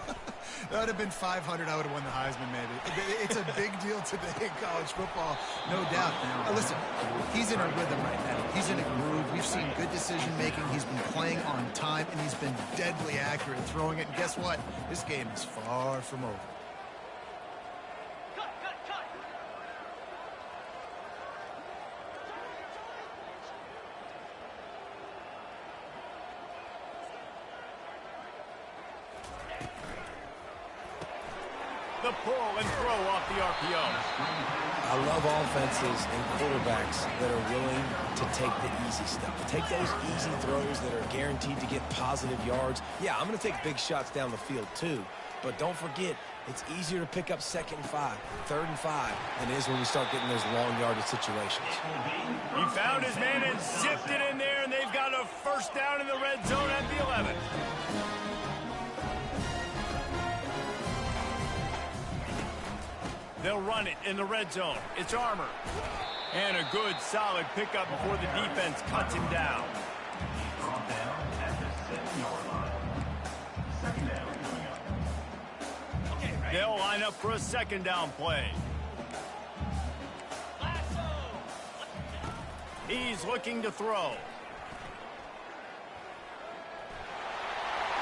That would have been 500. I would have won the Heisman, maybe. It's a big deal today in college football, no doubt. Now, listen, he's in a rhythm right now. He's in a groove. We've seen good decision-making. He's been playing on time, and he's been deadly accurate throwing it. And guess what? This game is far from over. The pull and throw off the RPO. I love offenses and quarterbacks that are willing to take the easy stuff. Take those easy throws that are guaranteed to get positive yards. Yeah, I'm going to take big shots down the field too, but don't forget, it's easier to pick up 2nd and 5, 3rd and 5 than it is when we start getting those long yardage situations. He found his man and zipped it in there, and they've got a first down in the red zone at the 11. They'll run it in the red zone. It's Armour. And a good, solid pickup before the defense cuts him down. Brought down at the 7-yard line. Second down coming up. They'll line up for a second down play. He's looking to throw.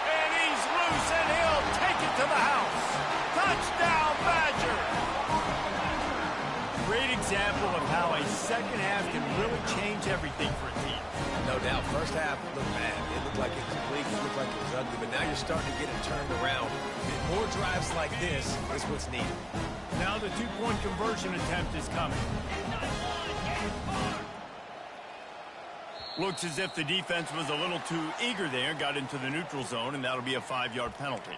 And he's loose, and he'll take it to the house. Touchdown, Badger! Great example of how a second half can really change everything for a team. No doubt. First half looked bad. It looked like it was bleak. It looked like it was ugly. But now you're starting to get it turned around. And more drives like this is what's needed. Now the two-point conversion attempt is coming. Looks as if the defense was a little too eager there, got into the neutral zone, and that'll be a 5-yard penalty.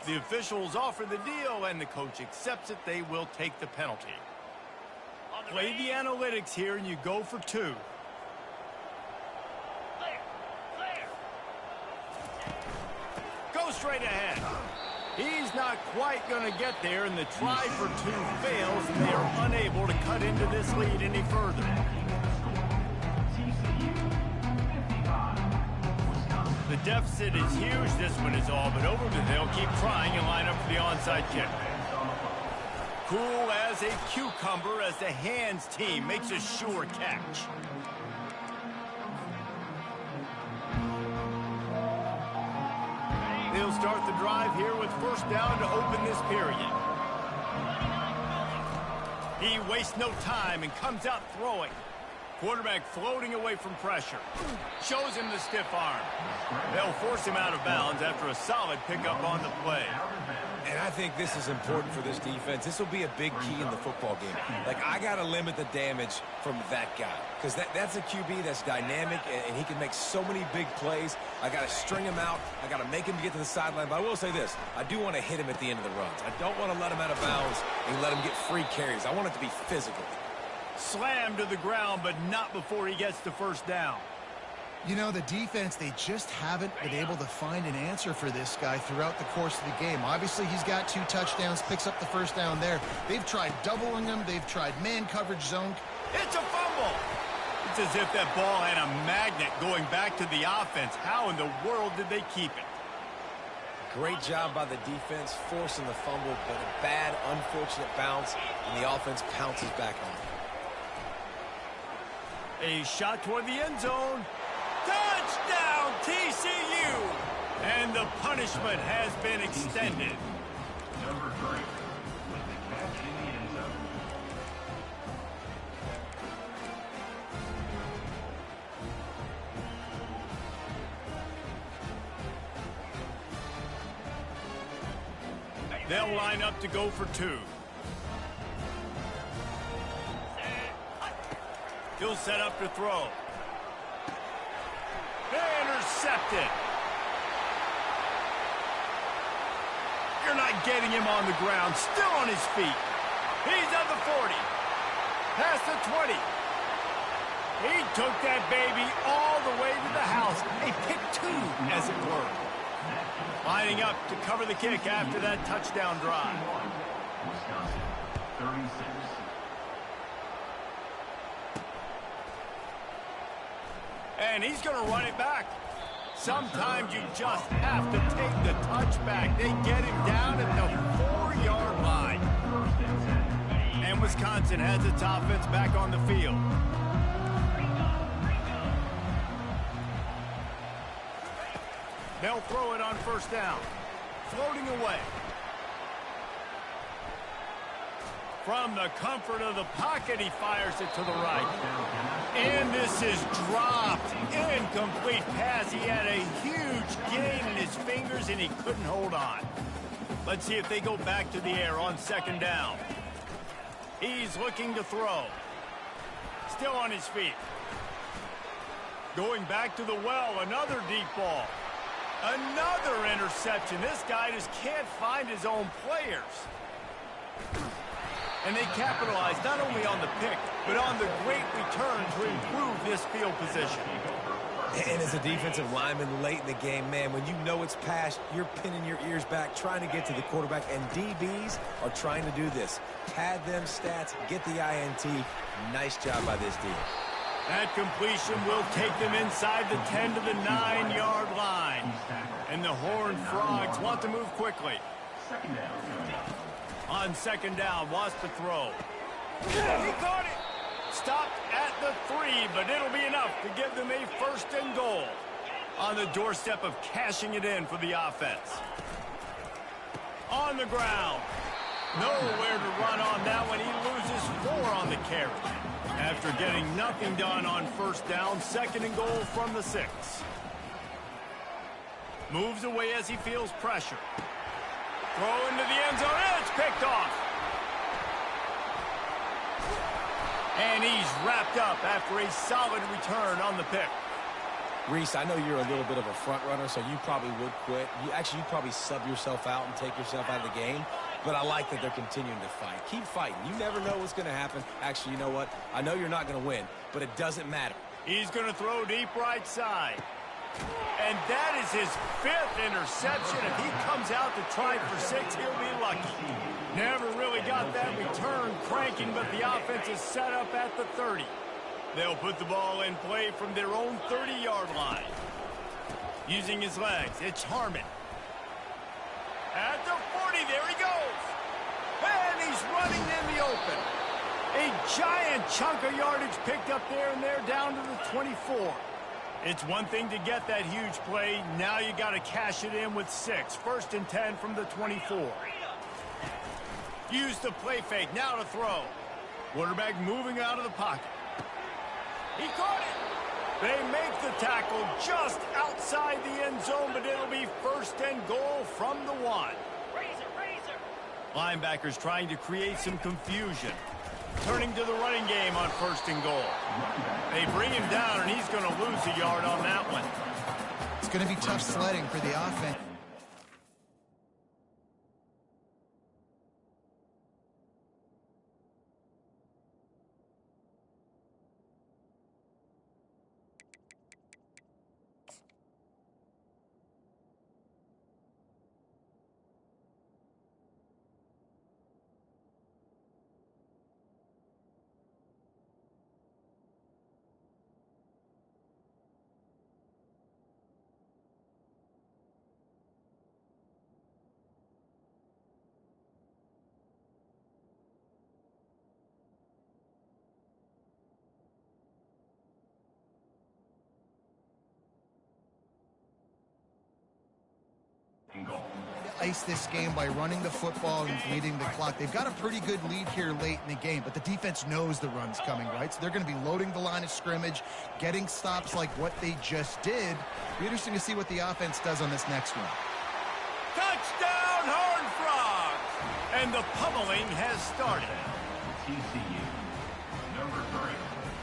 The officials offer the deal, and the coach accepts it. They will take the penalty. Play the analytics here, and you go for 2. Go straight ahead. He's not quite going to get there, and the try for 2 fails, and they are unable to cut into this lead any further. TCU 55, Wisconsin. The deficit is huge. This one is all but over, but they'll keep trying and line up for the onside kick. Cool as a cucumber as the hands team makes a sure catch. They'll start the drive here with first down to open this period. He wastes no time and comes out throwing. Quarterback floating away from pressure. Shows him the stiff arm. They'll force him out of bounds after a solid pickup on the play. And I think this is important for this defense. This will be a big key in the football game. Like, I got to limit the damage from that guy. Because that's a QB that's dynamic, and he can make so many big plays. I got to string him out. I got to make him get to the sideline. But I will say this. I do want to hit him at the end of the runs. I don't want to let him out of bounds and let him get free carries. I want it to be physical. Slammed to the ground, but not before he gets the first down. You know, the defense, they just haven't been able to find an answer for this guy throughout the course of the game. Obviously, he's got 2 touchdowns, picks up the first down there. They've tried doubling him. They've tried man coverage zone. It's a fumble. It's as if that ball had a magnet going back to the offense. How in the world did they keep it? Great job by the defense forcing the fumble, but a bad, unfortunate bounce, and the offense pounces back on it. A shot toward the end zone. Touchdown, TCU! And the punishment has been extended. Number 3 with the catch in the end zone. They'll line up to go for 2. He'll set up to throw. Intercepted. You're not getting him on the ground. Still on his feet. He's at the 40. Past the 20. He took that baby all the way to the house. A pick 2, as it were. Lining up to cover the kick after that touchdown drive. Wisconsin 36. And he's going to run it back. Sometimes you just have to take the touchback. They get him down at the 4-yard line. And Wisconsin has its offense back on the field. They'll throw it on first down. Floating away. From the comfort of the pocket, he fires it to the right. And this is dropped. Incomplete pass. He had a huge gain in his fingers, and he couldn't hold on. Let's see if they go back to the air on second down. He's looking to throw. Still on his feet. Going back to the well, another deep ball. Another interception. This guy just can't find his own players. And they capitalize not only on the pick, but on the great return to improve this field position. And as a defensive lineman late in the game, man, when you know it's passed, you're pinning your ears back, trying to get to the quarterback, and DBs are trying to do this. Pad them stats, get the INT. Nice job by this team. That completion will take them inside the 10 to the 9-yard line. And the Horned Frogs want to move quickly. On second down, wants to throw. He caught it. Stopped at the 3, but it'll be enough to give them a first and goal. On the doorstep of cashing it in for the offense. On the ground. Nowhere to run on that one. He loses 4 on the carry. After getting nothing done on first down, second and goal from the 6. Moves away as he feels pressure. Throw into the end zone, and it's picked off. And he's wrapped up after a solid return on the pick. Reese, I know you're a little bit of a front runner, so you probably would quit. You'd probably sub yourself out and take yourself out of the game. But I like that they're continuing to fight. Keep fighting. You never know what's going to happen. Actually, you know what? I know you're not going to win, but it doesn't matter. He's going to throw deep right side. And that is his 5th interception. If he comes out to try for 6, he'll be lucky. Never really got that return cranking, but the offense is set up at the 30. They'll put the ball in play from their own 30-yard line. Using his legs, it's Harmon. At the 40, there he goes. And he's running in the open. A giant chunk of yardage picked up there, and they're down to the 24. It's one thing to get that huge play. Now you got to cash it in with 6. First and 10 from the 24. Use the play fake. Now to throw. Quarterback moving out of the pocket. He caught it. They make the tackle just outside the end zone, but it'll be first and goal from the 1. Linebackers trying to create some confusion. Turning to the running game on first and goal. They bring him down, and he's going to lose a yard on that one. It's going to be tough sledding for the offense. Ice this game by running the football and bleeding the clock. They've got a pretty good lead here late in the game, but the defense knows the run's coming, right? So they're going to be loading the line of scrimmage, getting stops like what they just did. Be interesting to see what the offense does on this next one. Touchdown, Horned Frogs! And the pummeling has started. TCU, number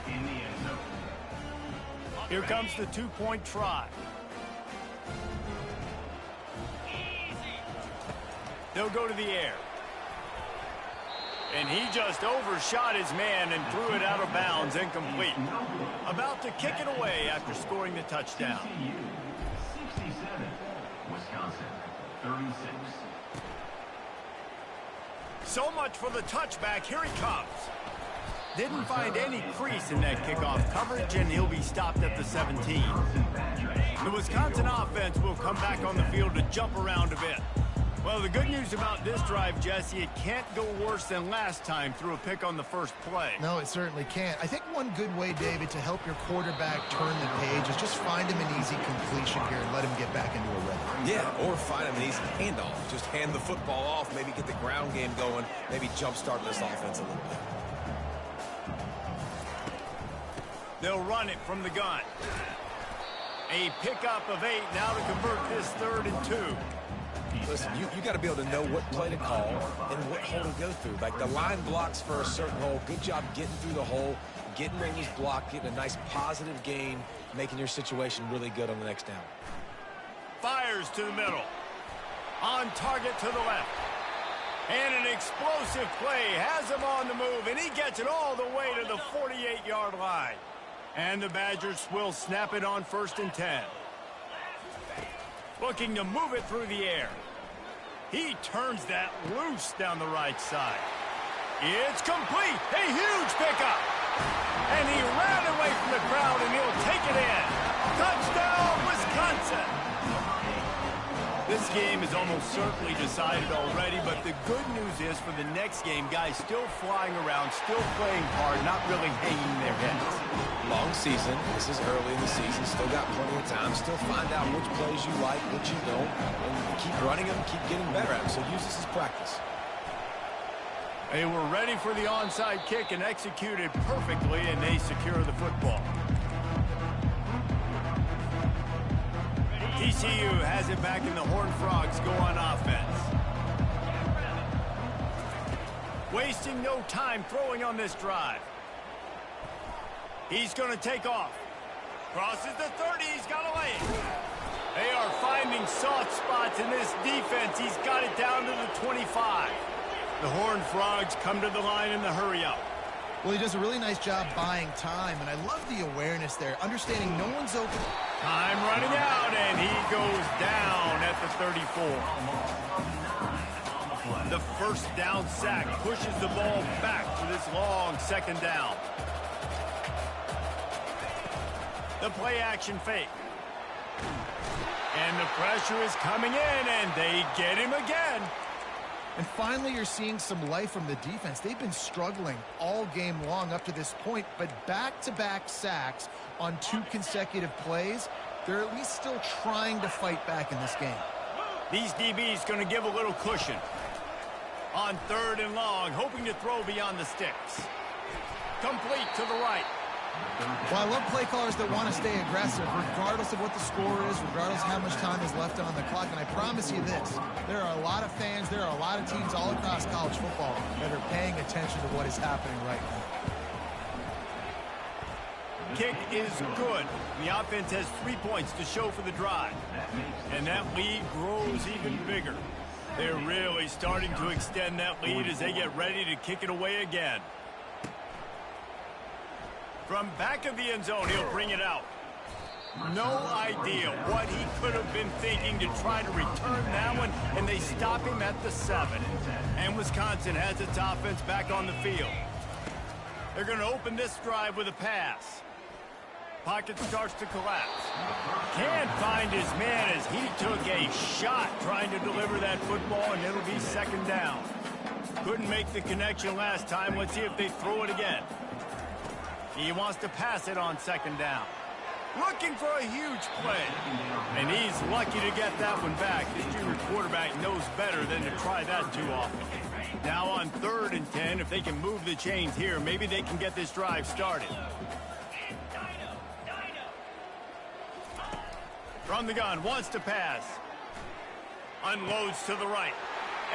3, in the end zone. Here comes the 2-point try. They'll go to the air. And he just overshot his man and threw it out of bounds, incomplete. About to kick it away after scoring the touchdown. TCU, 67. Wisconsin, 36. So much for the touchback. Here he comes. Didn't find any crease in that kickoff coverage, and he'll be stopped at the 17. The Wisconsin offense will come back on the field to jump around a bit. Well, the good news about this drive, Jesse, it can't go worse than last time through a pick on the first play. No, it certainly can't. I think one good way, David, to help your quarterback turn the page is just find him an easy completion here and let him get back into a rhythm. Yeah, or find him an easy handoff. Just hand the football off, maybe get the ground game going, maybe jumpstart this offense a little bit. They'll run it from the gun. A pickup of 8 now to convert this 3rd and 2. Listen, you got to be able to know what play to call and what hole to go through. Like the line blocks for a certain hole. Good job getting through the hole, getting where it was blocked, getting a nice positive gain, making your situation really good on the next down. Fires to the middle. On target to the left. And an explosive play has him on the move, and he gets it all the way to the 48-yard line. And the Badgers will snap it on 1st and 10. Looking to move it through the air. He turns that loose down the right side. It's complete. A huge pickup. And he ran away from the crowd, and he'll take it in. Touchdown, Wisconsin. This game is almost certainly decided already, but the good news is for the next game, guys still flying around, still playing hard, not really hanging their heads. Long season. This is early in the season. Still got plenty of time. Still find out which plays you like, what you don't, and keep running them, keep getting better at them. So use this as practice. They were ready for the onside kick and executed perfectly, and they secure the football. TCU has it back, and the Horned Frogs go on offense. Wasting no time throwing on this drive. He's going to take off. Crosses the 30. He's got a lane. They are finding soft spots in this defense. He's got it down to the 25. The Horned Frogs come to the line in the hurry-up. Well, he does a really nice job buying time, and I love the awareness there, understanding no one's open. Time running out, and he goes down at the 34. The first down sack pushes the ball back for this long 2nd down. The play-action fake. And the pressure is coming in, and they get him again. And finally, you're seeing some life from the defense. They've been struggling all game long up to this point, but back-to-back sacks on 2 consecutive plays, they're at least still trying to fight back in this game. These DBs going to give a little cushion. On 3rd and long, hoping to throw beyond the sticks. Complete to the right. Well, I love play callers that want to stay aggressive, regardless of what the score is, regardless of how much time is left on the clock. And I promise you this, there are a lot of fans, there are a lot of teams all across college football that are paying attention to what is happening right now. Kick is good. The offense has 3 points to show for the drive. And that lead grows even bigger. They're really starting to extend that lead as they get ready to kick it away again. From back of the end zone, he'll bring it out. No idea what he could have been thinking to try to return that one, and they stop him at the 7. And Wisconsin has its offense back on the field. They're going to open this drive with a pass. Pocket starts to collapse. Can't find his man as he took a shot trying to deliver that football, and it'll be 2nd down. Couldn't make the connection last time. Let's see if they throw it again. He wants to pass it on 2nd down. Looking for a huge play. And he's lucky to get that one back. This junior quarterback knows better than to try that too often. Now on 3rd and 10, if they can move the chains here, maybe they can get this drive started. From the gun, wants to pass. Unloads to the right.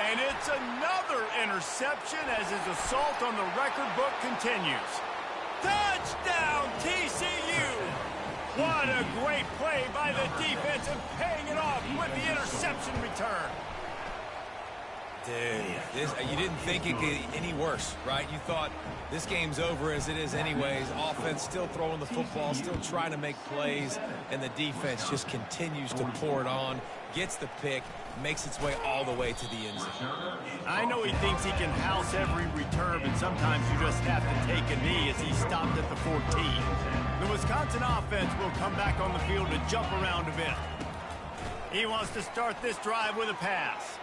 And it's another interception as his assault on the record book continues. Touchdown, TCU! What a great play by the defense and paying it off with the interception return. Dude, you didn't think it could get any worse, right? You thought this game's over as it is anyways. Offense still throwing the football, still trying to make plays, and the defense just continues to pour it on, gets the pick, makes its way all the way to the end zone. I know he thinks he can house every return, but sometimes you just have to take a knee as he stopped at the 14. The Wisconsin offense will come back on the field to jump around a bit. He wants to start this drive with a pass.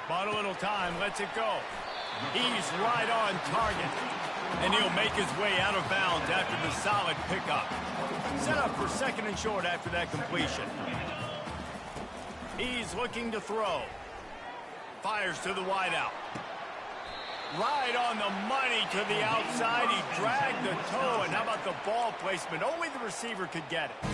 But a little time, lets it go. He's right on target. And he'll make his way out of bounds after the solid pickup. Set up for second and short after that completion. He's looking to throw. Fires to the wideout. Right on the money to the outside. He dragged the toe. And how about the ball placement? Only the receiver could get it.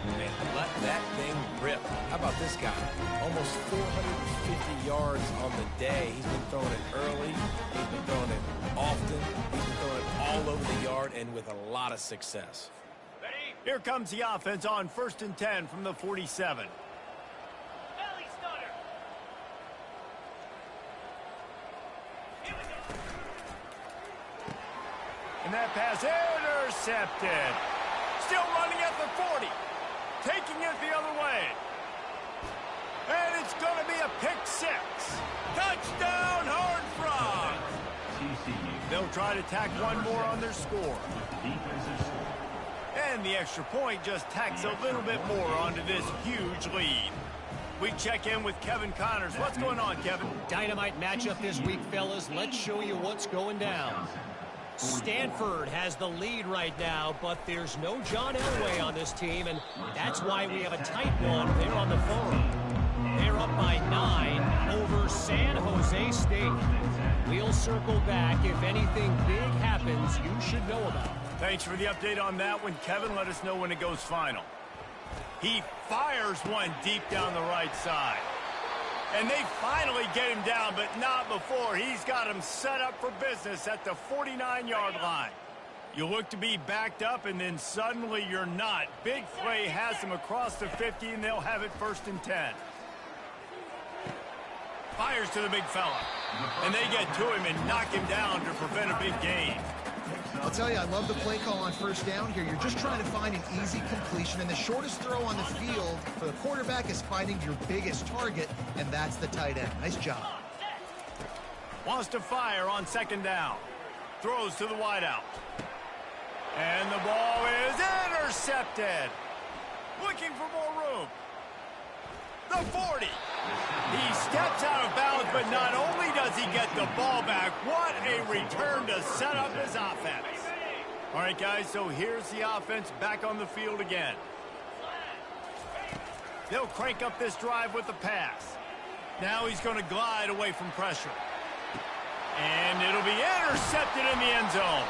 Man, let that thing rip. How about this guy? Almost 450 yards on the day. He's been throwing it early. He's been throwing it often. He's been throwing it all over the yard and with a lot of success. Here comes the offense on 1st and 10 from the 47. And that pass intercepted. Still running at the 40. Taking it the other way. And it's going to be a pick six. Touchdown, Horned Frogs. TCU. They'll try to tack one more on their score. Defensive score. And the extra point just tacks a little bit more onto this huge lead. We check in with Kevin Connors. What's going on, Kevin? Dynamite matchup this week, fellas. Let's show you what's going down. Stanford has the lead right now, but there's no John Elway on this team, and that's why we have a tight one there on the phone. They're up by 9 over San Jose State. We'll circle back. If anything big happens, you should know about it. Thanks for the update on that one, Kevin. Let us know when it goes final. He fires one deep down the right side. And they finally get him down, but not before. He's got him set up for business at the 49-yard line. You look to be backed up, and then suddenly you're not. Big play has him across the 50, and they'll have it 1st and 10. Fires to the big fella. And they get to him and knock him down to prevent a big gain. I'll tell you, I love the play call on 1st down here. You're just trying to find an easy completion, and the shortest throw on the field for the quarterback is finding your biggest target, and that's the tight end. Nice job. Wants to fire on 2nd down. Throws to the wideout. And the ball is intercepted. Looking for more room. The 40. He steps out of bounds, but not only does he get the ball back, what a return to set up his offense. All right, guys, so here's the offense back on the field again. They'll crank up this drive with the pass. Now he's going to glide away from pressure. And it'll be intercepted in the end zone.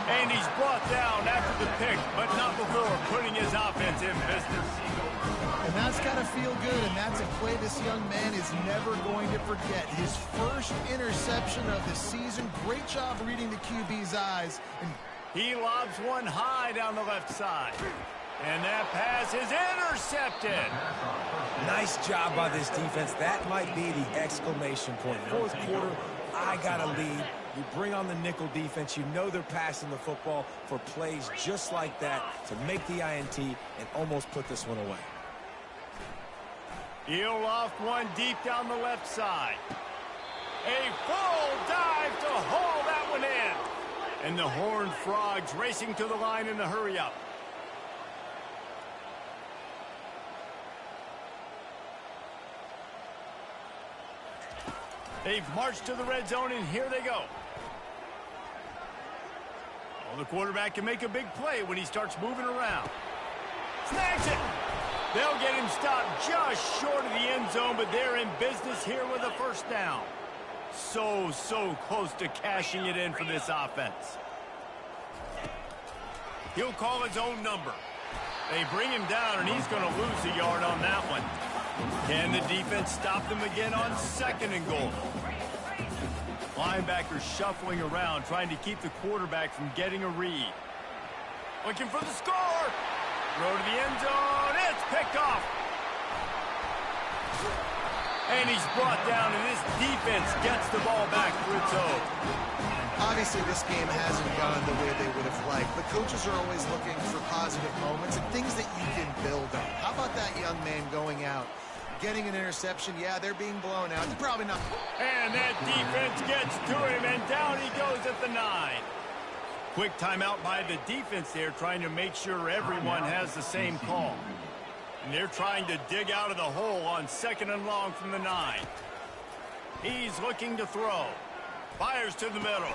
And he's brought down after the pick, but not before putting his offense in business. And that's got to feel good, and that's a play this young man is never going to forget. His first interception of the season. Great job reading the QB's eyes. And he lobs one high down the left side. And that pass is intercepted. Nice job by this defense. That might be the exclamation point. 4th quarter, I got a lead. You bring on the nickel defense. You know they're passing the football for plays just like that to make the INT and almost put this one away. He'll loft one deep down the left side. A full dive to haul that one in. And the Horned Frogs racing to the line in the hurry-up. They've marched to the red zone, and here they go. Oh, the quarterback can make a big play when he starts moving around. Snags it. They'll get him stopped just short of the end zone, but they're in business here with a 1st down. So close to cashing it in for this offense. He'll call his own number. They bring him down, and he's going to lose a yard on that one. Can the defense stop them again on 2nd and goal? Linebackers shuffling around, trying to keep the quarterback from getting a read. Looking for the score. Throw to the end zone. It's picked off. And he's brought down, and this defense gets the ball back for its own. Obviously, this game hasn't gone the way they would have liked, but coaches are always looking for positive moments and things that you can build on. How about that young man going out, getting an interception? Yeah, they're being blown out. They're probably not. And that defense gets to him, and down he goes at the 9. Quick timeout by the defense there, trying to make sure everyone has the same call. And they're trying to dig out of the hole on 2nd and long from the 9. He's looking to throw. Fires to the middle.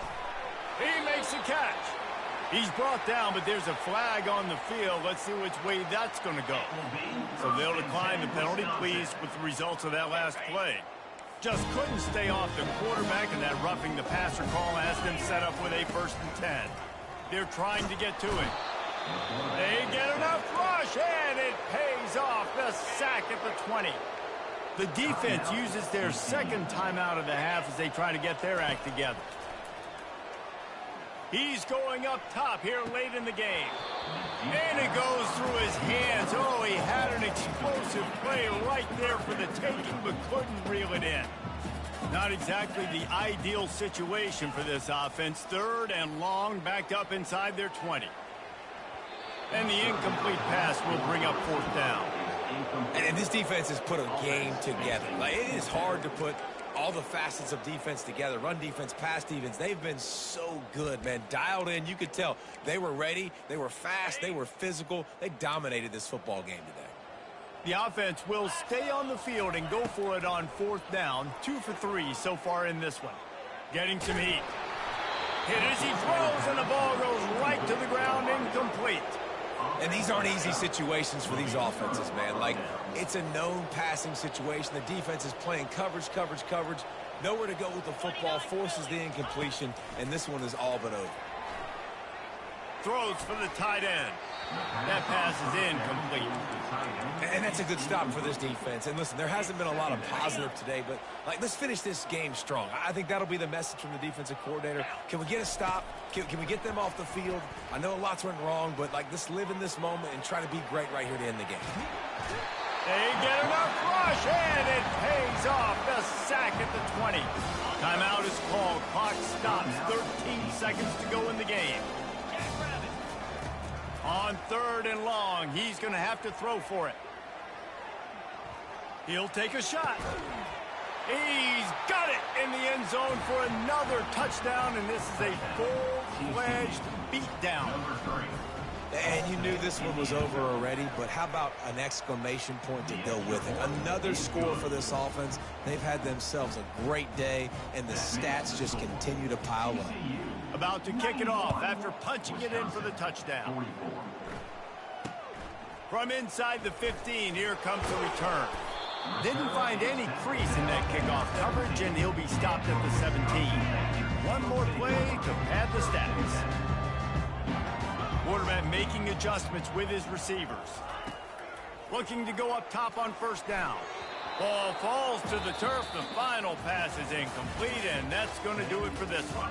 He makes a catch. He's brought down, but there's a flag on the field. Let's see which way that's going to go. So they'll decline the penalty, pleased with the results of that last play. Just couldn't stay off the quarterback, and that roughing the passer call has them set up with a 1st and 10. They're trying to get to it. They get enough rush, and it pays off. The sack at the 20. The defense uses their 2nd timeout of the half as they try to get their act together. He's going up top here late in the game. And it goes through his hands. Oh, he had an explosive play right there for the taking, but couldn't reel it in. Not exactly the ideal situation for this offense. 3rd and long, backed up inside their 20. And the incomplete pass will bring up 4th down. And this defense has put a game together. Like, it is hard to put all the facets of defense together. Run defense, pass defense. They've been so good, man. Dialed in. You could tell they were ready. They were fast. They were physical. They dominated this football game today. The offense will stay on the field and go for it on 4th down. 2 for 3 so far in this one. Getting some heat. Hit as he throws, and the ball goes right to the ground, incomplete. And these aren't easy situations for these offenses, man. Like, it's a known passing situation. The defense is playing coverage, coverage, coverage. Nowhere to go with the football, forces the incompletion, and this one is all but over. Throws for the tight end. That pass is incomplete. And that's a good stop for this defense. And listen, there hasn't been a lot of positive today, but like, let's finish this game strong. I think that'll be the message from the defensive coordinator. Can we get a stop? Can we get them off the field? I know lots went wrong, but like, let's live in this moment and try to be great right here to end the game. They get enough rush, and it pays off. The sack at the 20. Timeout is called. Clock stops. 13 seconds to go in the game. On 3rd and long, he's going to have to throw for it. He'll take a shot. He's got it in the end zone for another touchdown, and this is a full-fledged beatdown. And you knew this one was over already, but how about an exclamation point to go with it? Another score for this offense. They've had themselves a great day, and the stats just continue to pile up. About to kick it off after punching it in for the touchdown. From inside the 15, here comes the return. Didn't find any crease in that kickoff coverage, and he'll be stopped at the 17. One more play to pad the stats. Quarterback making adjustments with his receivers. Looking to go up top on 1st down. Ball falls to the turf. The final pass is incomplete, and that's going to do it for this one.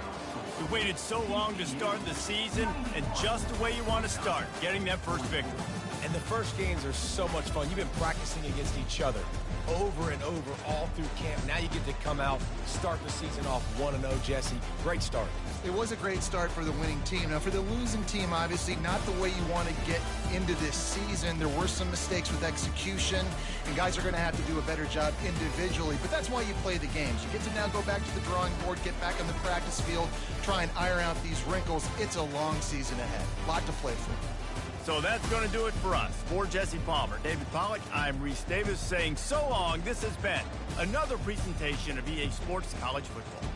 You waited so long to start the season, and just the way you want to start, getting that first victory. And the first games are so much fun. You've been practicing against each other over and over all through camp. Now you get to come out, start the season off 1-0, Jesse. Great start. It was a great start for the winning team. Now, for the losing team, obviously not the way you want to get into this season. There were some mistakes with execution, and guys are going to have to do a better job individually. But that's why you play the games. You get to now go back to the drawing board, get back on the practice field, try and iron out these wrinkles. It's a long season ahead. A lot to play for. So that's going to do it for us. For Jesse Palmer, David Pollack, I'm Reese Davis saying so long. This has been another presentation of EA Sports College Football.